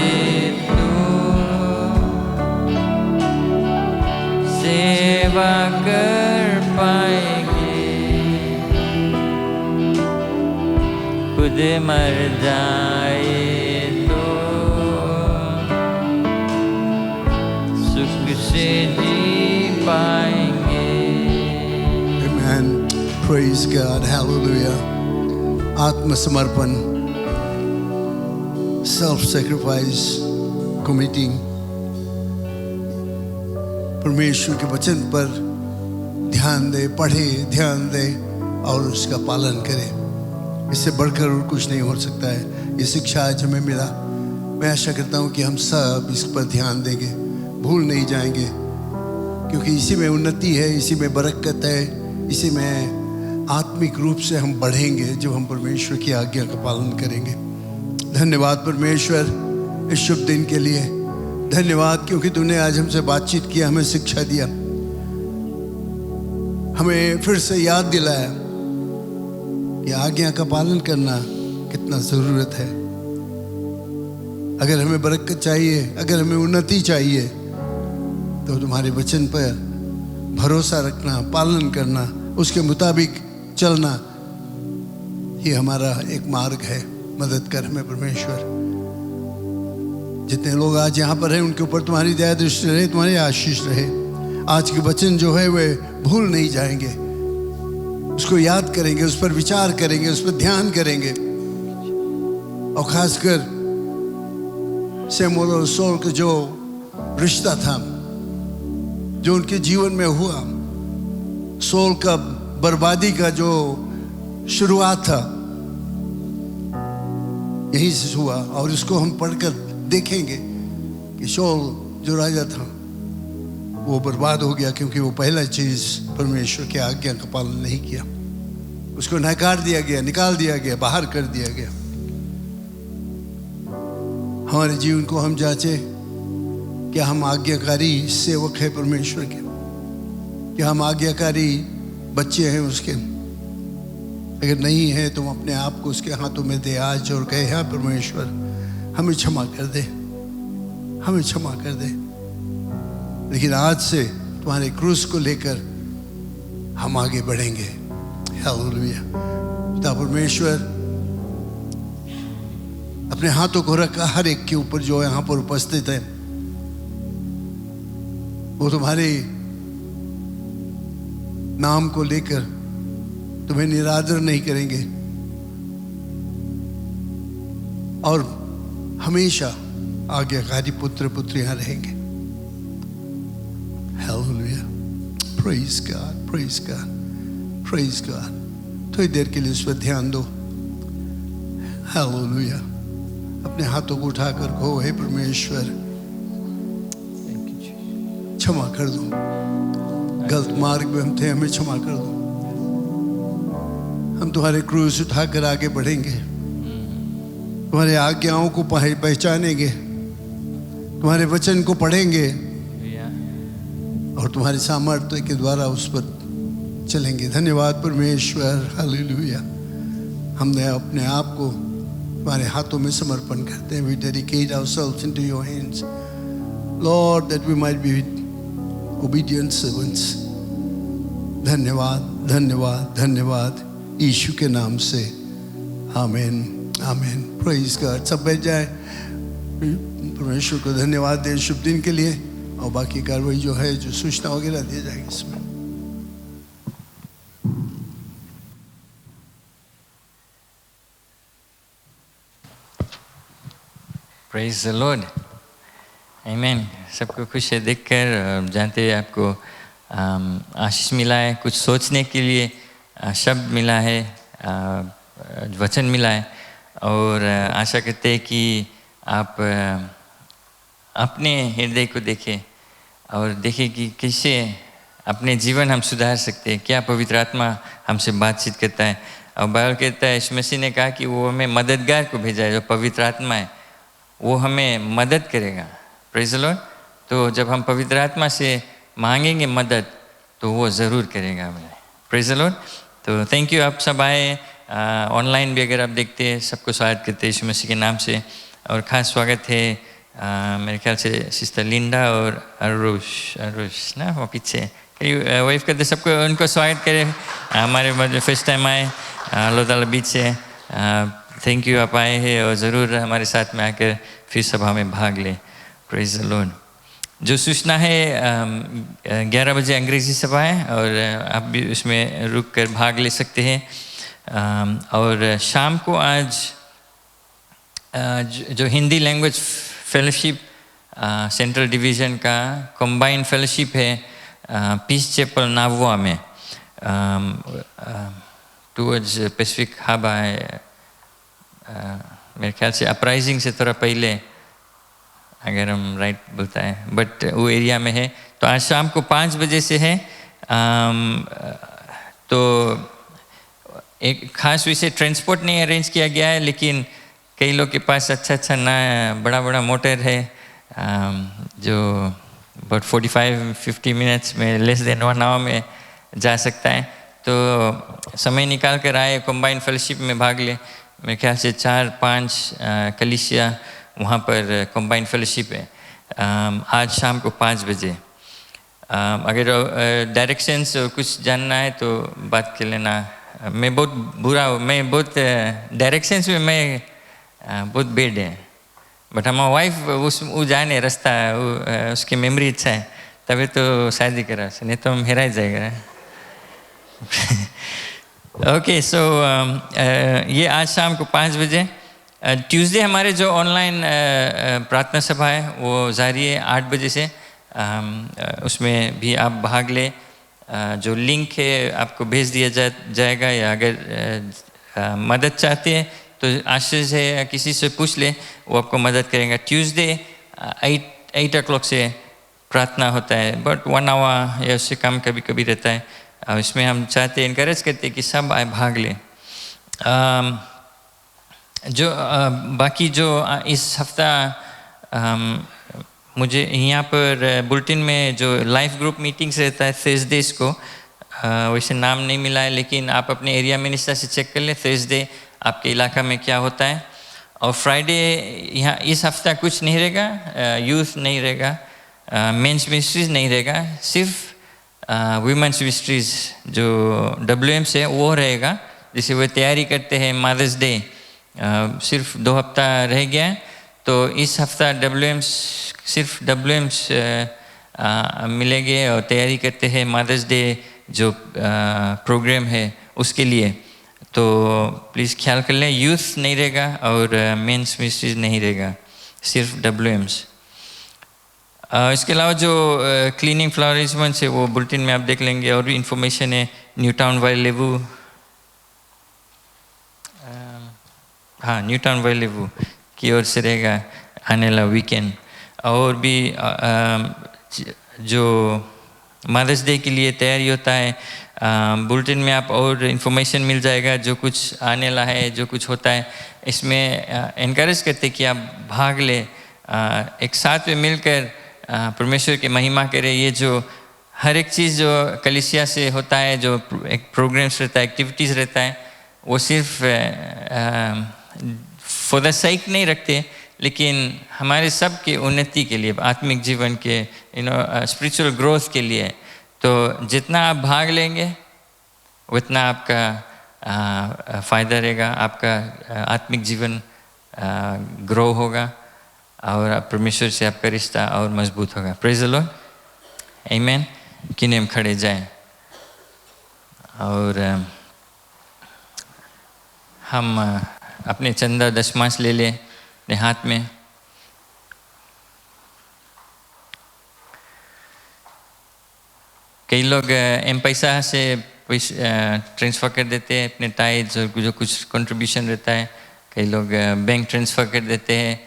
सेवा कर पाएंगे, खुद मर जाए तो सुख से जी पाएंगे. Amen. Praise God. Hallelujah. आत्मसमर्पण, self sacrifice, committing, परमेश्वर के वचन पर ध्यान दे, पढ़े, ध्यान दे और उसका पालन करे. इससे बढ़कर और कुछ नहीं हो सकता है. ये शिक्षा आज हमें मिला. मैं आशा करता हूँ कि हम सब इस पर ध्यान देंगे, भूल नहीं जाएंगे, क्योंकि इसी में उन्नति है, इसी में बरकत है, इसी में आत्मिक रूप से हम बढ़ेंगे जब हम परमेश्वर की आज्ञा का पालन करेंगे. धन्यवाद परमेश्वर इस शुभ दिन के लिए। धन्यवाद क्योंकि तूने आज हमसे बातचीत किया, हमें शिक्षा दिया, हमें फिर से याद दिलाया कि आज्ञा का पालन करना कितना ज़रूरत है। अगर हमें बरकत चाहिए, अगर हमें उन्नति चाहिए, तो तुम्हारे वचन पर भरोसा रखना, पालन करना, उसके मुताबिक चलना, ये हमारा एक मार्ग है। मदद कर हमें परमेश्वर। जितने लोग आज यहाँ पर हैं उनके ऊपर तुम्हारी दया दृष्टि रहे, तुम्हारी आशीष रहे। आज के वचन जो है वे भूल नहीं जाएंगे, उसको याद करेंगे, उस पर विचार करेंगे, उस पर ध्यान करेंगे। और खासकर शमूएल और शाऊल का जो रिश्ता था, जो उनके जीवन में हुआ, शाऊल का बर्बादी का जो शुरुआत था यही से हुआ। और इसको हम पढ़कर देखेंगे कि शाऊल जो राजा था वो बर्बाद हो गया क्योंकि वो पहला चीज परमेश्वर की आज्ञा का पालन नहीं किया। उसको नकार दिया गया, निकाल दिया गया, बाहर कर दिया गया। हमारे जीवन को हम जांचे, क्या हम आज्ञाकारी सेवक है परमेश्वर के? क्या हम आज्ञाकारी बच्चे हैं उसके? अगर नहीं है तो अपने आप को उसके हाथों में दे आज और कहे, हाँ परमेश्वर हमें क्षमा कर दे, हमें क्षमा कर दे। लेकिन आज से तुम्हारे क्रूस को लेकर हम आगे बढ़ेंगे। हालेलुया। पिता परमेश्वर, अपने हाथों को रखा हर एक के ऊपर जो यहाँ पर उपस्थित है, वो तुम्हारे नाम को लेकर तुम्हें निरादर नहीं करेंगे और हमेशा आज्ञाकारी पुत्र पुत्रियां रहेंगे। Hallelujah. Praise God, praise God, praise God. थोड़ी देर के लिए उस पर ध्यान दो। हालेलुया। अपने हाथों को उठाकर कहो, हे परमेश्वर क्षमा कर दो, गलत मार्ग में हम थे, हमें क्षमा कर दो। हम तुम्हारे क्रूस उठाकर आगे बढ़ेंगे, तुम्हारे आज्ञाओं को पहचानेंगे, तुम्हारे वचन को पढ़ेंगे और तुम्हारे सामर्थ्य के द्वारा उस पर चलेंगे। धन्यवाद परमेश्वर। हालेलुया। हमने अपने आप को तुम्हारे हाथों में समर्पण करते हैं। We dedicate ourselves into your hands, Lord, that we might be obedient servants. धन्यवाद, धन्यवाद, धन्यवाद यीशु के नाम से। आमीन, आमीन। Praise God. सब बैठ जाए। परमेश्वर को धन्यवाद दें शुभ दिन के लिए। और बाकी कार्रवाई जो है, जो सूचना वगैरह दी जाएगी इसमें। Praise the Lord. आमीन। सबको खुश है देखकर। जानते हैं आपको आशीष मिला है, कुछ सोचने के लिए शब्द मिला है, वचन मिला है। और आशा करते हैं कि आप अपने हृदय को देखें और देखें कि कैसे अपने जीवन हम सुधार सकते हैं, क्या पवित्र आत्मा हमसे बातचीत करता है। और बाइबल कहता है, यीशु मसीह ने कहा कि वो हमें मददगार को भेजा है, जो पवित्र आत्मा है, वो हमें मदद करेगा। Praise the Lord. तो जब हम पवित्र आत्मा से मांगेंगे मदद, तो वो ज़रूर करेगा हमें। Praise the Lord. तो थैंक यू, आप सब आए। ऑनलाइन भी अगर आप देखते हैं, सबको स्वागत करते हैं यीशु मसीह के नाम से। और ख़ास स्वागत है मेरे ख्याल से सिस्टर लिंडा और अरुष ना, वो पीछे वाइफ करते, सबको उनको स्वागत करें। हमारे फर्स्ट टाइम आए लोधाला बीच से। थैंक यू, आप आए हैं और ज़रूर हमारे साथ में आकर फिर सभा में भाग लें। Praise the Lord. जो सूचना है, 11 बजे अंग्रेज़ी सभा है और आप भी उसमें रुक कर भाग ले सकते हैं। और शाम को आज जो Hindi language fellowship central division का कंबाइन फेलोशिप है पीस चैपल नाववा में, टूवर्ड्स पैसिफिक हब है, मेरे ख्याल से अपराइजिंग से थोड़ा पहले, अगर हम राइट बोलता है, बट वो एरिया में है। तो आज शाम को 5 बजे से है। तो एक खास विषय ट्रांसपोर्ट नहीं अरेंज किया गया है, लेकिन कई लोग के पास अच्छा ना बड़ा मोटर है जो about 45-50 मिनट्स में लेस देन 1 आवर में जा सकता है। तो समय निकाल कर आए, कंबाइन फेलोशिप में भाग ले। मेरे ख्याल से 4-5 कलीसिया वहाँ पर कंबाइन फेलोशिप है। आज शाम को 5 बजे। अगर डायरेक्शंस और कुछ जानना है तो बात कर लेना। मैं बहुत बुरा हूँ, मैं बहुत डायरेक्शंस में मैं बहुत बेड है, बट हमारा वाइफ वो जाने रास्ता, उसकी मेमोरी अच्छा है, तभी तो शादी करा, नहीं तो हम हेरा जाएगा। ओके, सो ये आज शाम को 5 बजे। ट्यूसडे हमारे जो ऑनलाइन प्रार्थना सभा है वो जारी है 8 बजे से। उसमें भी आप भाग ले। जो लिंक है आपको भेज दिया जाएगा, या अगर मदद चाहते हैं तो आशीष है या किसी से पूछ ले, वो आपको मदद करेगा। ट्यूसडे 8 o'clock से प्रार्थना होता है, बट 1 आवर या उससे कम कभी कभी रहता है। इसमें हम चाहते हैं, इनकरेज करते हैं कि सब आए भाग लें। जो बाकी जो इस हफ्ता मुझे यहाँ पर बुलेटिन में जो लाइफ ग्रुप मीटिंग्स रहता है थर्सडेज को, वैसे नाम नहीं मिला है, लेकिन आप अपने एरिया मिनिस्टर से चेक कर लें थर्सडे आपके इलाका में क्या होता है। और फ्राइडे यहाँ इस हफ्ता कुछ नहीं रहेगा, यूथ नहीं रहेगा, मेंस मिनिस्ट्रीज नहीं रहेगा, सिर्फ वीमेंस मिनिस्ट्रीज जो WM से वो रहेगा, जिसे वो तैयारी करते हैं मदर्स डे। सिर्फ 2 हफ्ता रह गया है, तो इस हफ्ता सिर्फ WMs मिलेंगे और तैयारी करते हैं मदर्स डे जो प्रोग्राम है उसके लिए। तो प्लीज़ ख्याल कर लें, यूथ नहीं रहेगा और मेंस मिनिस्ट्रीज नहीं रहेगा, सिर्फ WMs। इसके अलावा जो क्लीनिंग फ्लावरिजमेंट है वो बुलेटिन में आप देख लेंगे, और भी इंफॉर्मेशन है न्यू टाउन वाई लेवू, हाँ न्यू टाउन वाई लेवू की ओर से रहेगा आने वाला वीकेंड। और भी जो मदर्स डे के लिए तैयारी होता है, बुलेटिन में आप और इन्फॉर्मेशन मिल जाएगा जो कुछ आने वाला है, जो कुछ होता है। इसमें इनकरेज करते कि आप भाग ले, एक साथ में मिलकर परमेश्वर की महिमा करें। ये जो हर एक चीज़ जो कलीसिया से होता है, जो एक प्रोग्राम्स रहता है, एक्टिविटीज़ रहता है, वो सिर्फ फॉर द सेक नहीं रखते, लेकिन हमारे सब के उन्नति के लिए, आत्मिक जीवन के स्पिरिचुअल ग्रोथ के लिए। तो जितना आप भाग लेंगे उतना आपका फ़ायदा रहेगा, आपका आत्मिक जीवन ग्रो होगा और परमेश्वर से आपका रिश्ता और मजबूत होगा। प्रेज़ द लॉर्ड, आमीन। किन्हें हम खड़े जाएं और हम अपने चंदा दशमांश ले लें अपने हाथ में। कई लोग M-पैसा से ट्रांसफ़र कर देते हैं अपने टाइज और जो कुछ कंट्रीब्यूशन रहता है। कई लोग बैंक ट्रांसफ़र कर देते हैं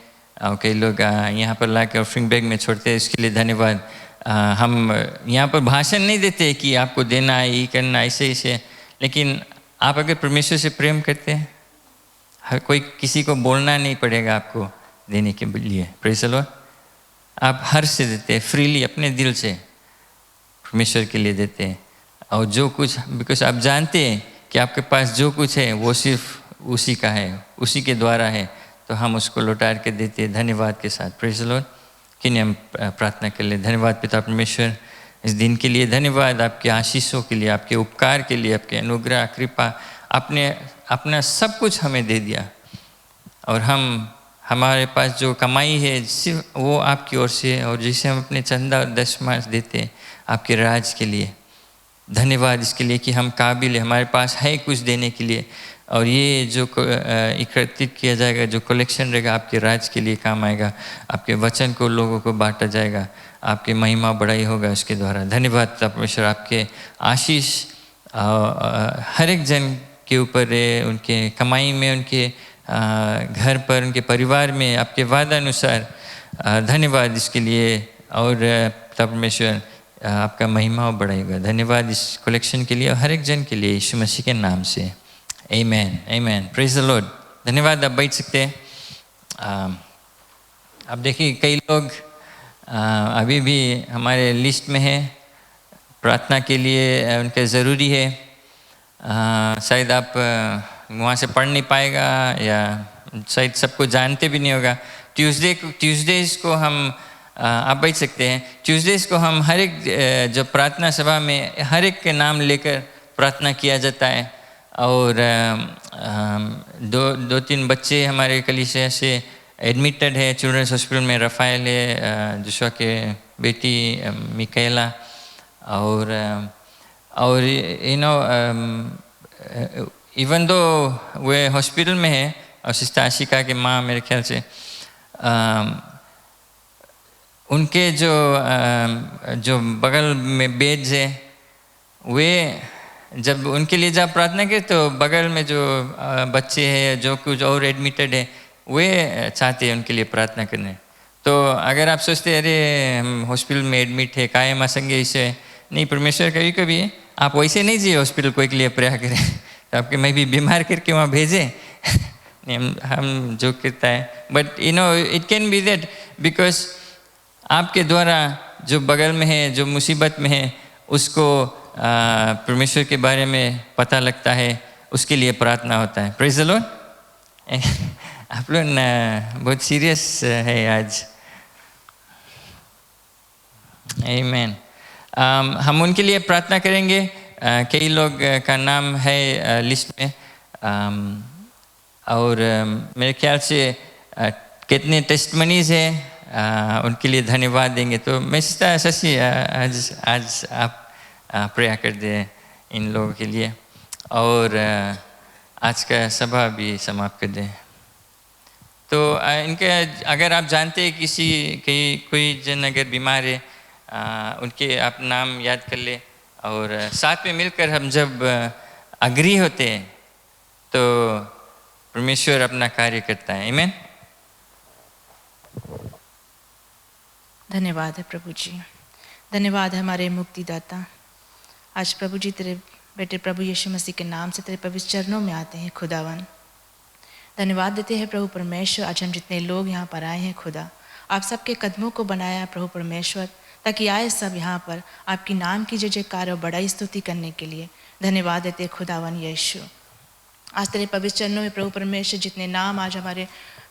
और कई लोग यहाँ पर ला के ऑफरिंग बैग में छोड़ते हैं। इसके लिए धन्यवाद। हम यहाँ पर भाषण नहीं देते कि आपको देना है, ये करना, ऐसे, लेकिन आप अगर परमेश्वर से प्रेम करते हैं, हर कोई किसी को बोलना नहीं पड़ेगा आपको देने के लिए। प्रेज़ द लॉर्ड, आप हर से देते हैं, फ्रीली अपने दिल से परमेश्वर के लिए देते हैं। और जो कुछ, बिकॉज आप जानते हैं कि आपके पास जो कुछ है वो सिर्फ उसी का है, उसी के द्वारा है, तो हम उसको लौटा के देते हैं धन्यवाद के साथ। Praise the Lord. किन्हें हम प्रार्थना कर ले। धन्यवाद पिता परमेश्वर, इस दिन के लिए धन्यवाद, आपके आशीषों के लिए, आपके उपकार के लिए, आपके अनुग्रह कृपा, आपने अपना सब कुछ हमें दे दिया। और हमारे पास जो कमाई है सिर्फ वो आपकी ओर से है, और जिसे हम अपने चंदा और दशमांश देते हैं आपके राज के लिए। धन्यवाद इसके लिए कि हम काबिल है, हमारे पास है कुछ देने के लिए। और ये जो एकत्रित किया जाएगा, जो कलेक्शन रहेगा, आपके राज के लिए काम आएगा। आपके वचन को लोगों को बांटा जाएगा, आपकी महिमा बढ़ाई होगा इसके द्वारा। धन्यवाद परमेश्वर, आपके आशीष हर एक जन के ऊपर है, उनके कमाई में, उनके घर पर, उनके परिवार में, आपके वादा अनुसार। धन्यवाद इसके लिए। और परमेश्वर आपका महिमा बढ़ाएगा। धन्यवाद इस कलेक्शन के लिए और हर एक जन के लिए, यीशु मसीह के नाम से, आमीन, आमीन। Praise the Lord. धन्यवाद। आप बैठ सकते हैं। अब देखिए कई लोग अभी भी हमारे लिस्ट में है, प्रार्थना के लिए उनके ज़रूरी है। शायद आप वहाँ से पढ़ नहीं पाएगा या शायद सबको जानते भी नहीं होगा। ट्यूसडेज को हम आप बैठ सकते हैं। ट्यूसडेज को हम हर एक जो प्रार्थना सभा में हर एक के नाम लेकर प्रार्थना किया जाता है। और दो तीन बच्चे हमारे कलीसिया से एडमिटेड है चिल्ड्रंस हॉस्पिटल में। रफ़ाएल है, जोशुआ के बेटी मिकाएला, और you know even though way hospital में है, और सिस्टर आशिका के माँ मेरे ख्याल से उनके जो बगल में बेड्स है, वे जब उनके लिए जब प्रार्थना करें तो बगल में जो बच्चे हैं जो कुछ और एडमिटेड है वे चाहते हैं उनके लिए प्रार्थना करने। तो अगर आप सोचते हैं अरे हम हॉस्पिटल में एडमिट है कायम आसंगे इसे नहीं, परमेश्वर कभी कभी आप वैसे नहीं चाहिए हॉस्पिटल कोई के लिए प्रेयर करें तो आपके मैं भी बीमार करके वहाँ भेजें हम जो कहता है। But you know it can be that because आपके द्वारा जो बगल में है जो मुसीबत में है उसको परमेश्वर के बारे में पता लगता है, उसके लिए प्रार्थना होता है। Praise the Lord. आप लोग बहुत सीरियस है आज। आमीन। हम उनके लिए प्रार्थना करेंगे। कई लोग का नाम है लिस्ट में, और मेरे ख्याल से कितने टेस्टमनीज है उनके लिए धन्यवाद देंगे। तो मैं शशि आज आप प्रेयर कर दे इन लोगों के लिए, और आज का सभा भी समाप्त कर दें। तो इनके अगर आप जानते हैं कोई जन अगर बीमार है उनके आप नाम याद कर ले, और साथ में मिलकर हम जब अग्री होते हैं तो परमेश्वर अपना कार्य करता है। आमीन। धन्यवाद है प्रभु जी, धन्यवाद है हमारे मुक्तिदाता। आज प्रभु जी तेरे बेटे प्रभु यीशु मसीह के नाम से तेरे पवित्र चरणों में आते हैं खुदावन। धन्यवाद देते हैं प्रभु परमेश्वर, आज हम जितने लोग यहाँ पर आए हैं खुदा, आप सबके कदमों को बनाया प्रभु परमेश्वर, ताकि आए सब यहाँ पर आपकी नाम की जय जयकार और बड़ाई स्तुति करने के लिए। धन्यवाद देते हैं खुदावन यीशु। आज तेरे पवित्र चरणों में प्रभु परमेश्वर जितने नाम आज हमारे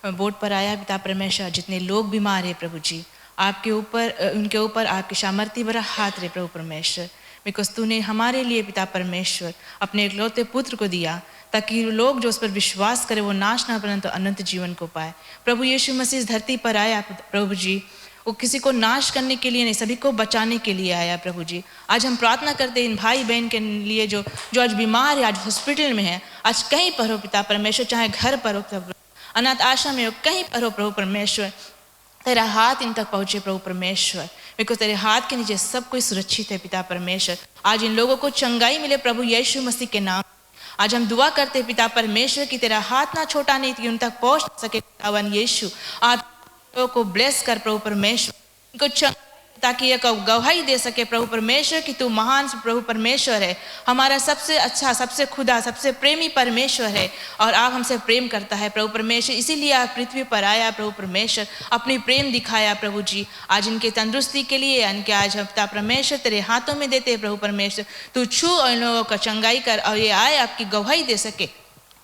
बोर्ड पर आया पिता परमेश्वर, जितने लोग बीमार हैं प्रभु जी, आपके ऊपर उनके ऊपर आपके सामर्थ्य भरा हाथ रहे प्रभु परमेश्वर। बिकॉज तूने हमारे लिए पिता परमेश्वर अपने इकलौते पुत्र को दिया ताकि लोग जो उस पर विश्वास करें वो नाश ना परंतु अनंत जीवन को पाए। प्रभु यीशु मसीह इस धरती पर आया प्रभु जी, वो किसी को नाश करने के लिए नहीं, सभी को बचाने के लिए आया प्रभु जी। आज हम प्रार्थना करते हैं इन भाई बहन के लिए जो आज बीमार है, आज हॉस्पिटल में है, आज कहीं पर हो पिता परमेश्वर, चाहे घर पर हो, अनाथ आश्रम में हो, कहीं पर हो प्रभु परमेश्वर, तेरा हाथ इन तक पहुँचे प्रभु परमेश्वर। बिकॉज तेरे हाथ के नीचे सब कोई सुरक्षित है पिता परमेश्वर। आज इन लोगों को चंगाई मिले प्रभु यीशु मसीह के नाम। आज हम दुआ करते हैं पिता परमेश्वर कि तेरा हाथ ना छोटा नहीं कि उन तक पहुँच सके खुदावन यीशु। आज लोगों को ब्लेस कर प्रभु परमेश्वर, इनको ताकि एक गवाही दे सके प्रभु परमेश्वर कि तू महान प्रभु परमेश्वर है, हमारा सबसे अच्छा, सबसे खुदा, सबसे प्रेमी परमेश्वर है, और आप हमसे प्रेम करता है प्रभु परमेश्वर। इसीलिए आप पृथ्वी पर आया प्रभु परमेश्वर, अपनी प्रेम दिखाया प्रभु जी। आज इनके तंदुरुस्ती के लिए इनके आज पिता परमेश्वर तेरे हाथों में देते हैं प्रभु परमेश्वर। तू छू और इन लोगों का चंगाई कर, और ये आए आपकी गवाही दे सके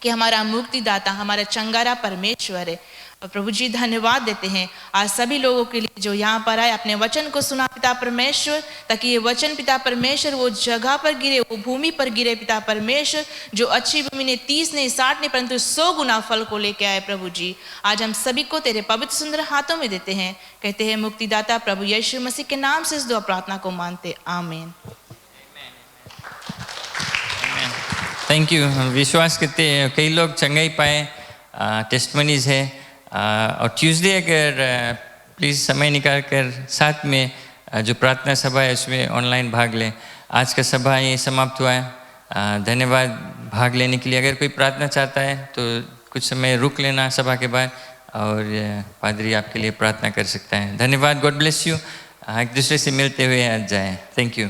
कि हमारा मुक्तिदाता, हमारा चंगारा परमेश्वर है। और प्रभु जी धन्यवाद देते हैं आज सभी लोगों के लिए जो यहाँ पर आए, अपने वचन को सुना पिता परमेश्वर, ताकि ये वचन पिता परमेश्वर वो जगह पर गिरे, वो भूमि पर गिरे पिता परमेश्वर, जो अच्छी भूमि ने 30 नहीं 60 नहीं परंतु 100 गुना फल को लेके आए प्रभु जी। आज हम सभी को तेरे पवित्र सुंदर हाथों में देते हैं, कहते हैं मुक्तिदाता प्रभु यीशु मसीह के नाम से इस दुआ प्रार्थना को मानते, आमीन। Thank you. हम विश्वास करते हैं कई लोग चंगाई पाए, टेस्टमनीज है। और ट्यूसडे अगर प्लीज़ समय निकाल कर साथ में जो प्रार्थना सभा है उसमें ऑनलाइन भाग लें। आज का सभा ये समाप्त हुआ है। धन्यवाद भाग लेने के लिए। अगर कोई प्रार्थना चाहता है तो कुछ समय रुक लेना सभा के बाद, और पादरी आपके लिए प्रार्थना कर सकता है। धन्यवाद। God bless you. एक दूसरे से मिलते हुए आज जाएं। Thank you.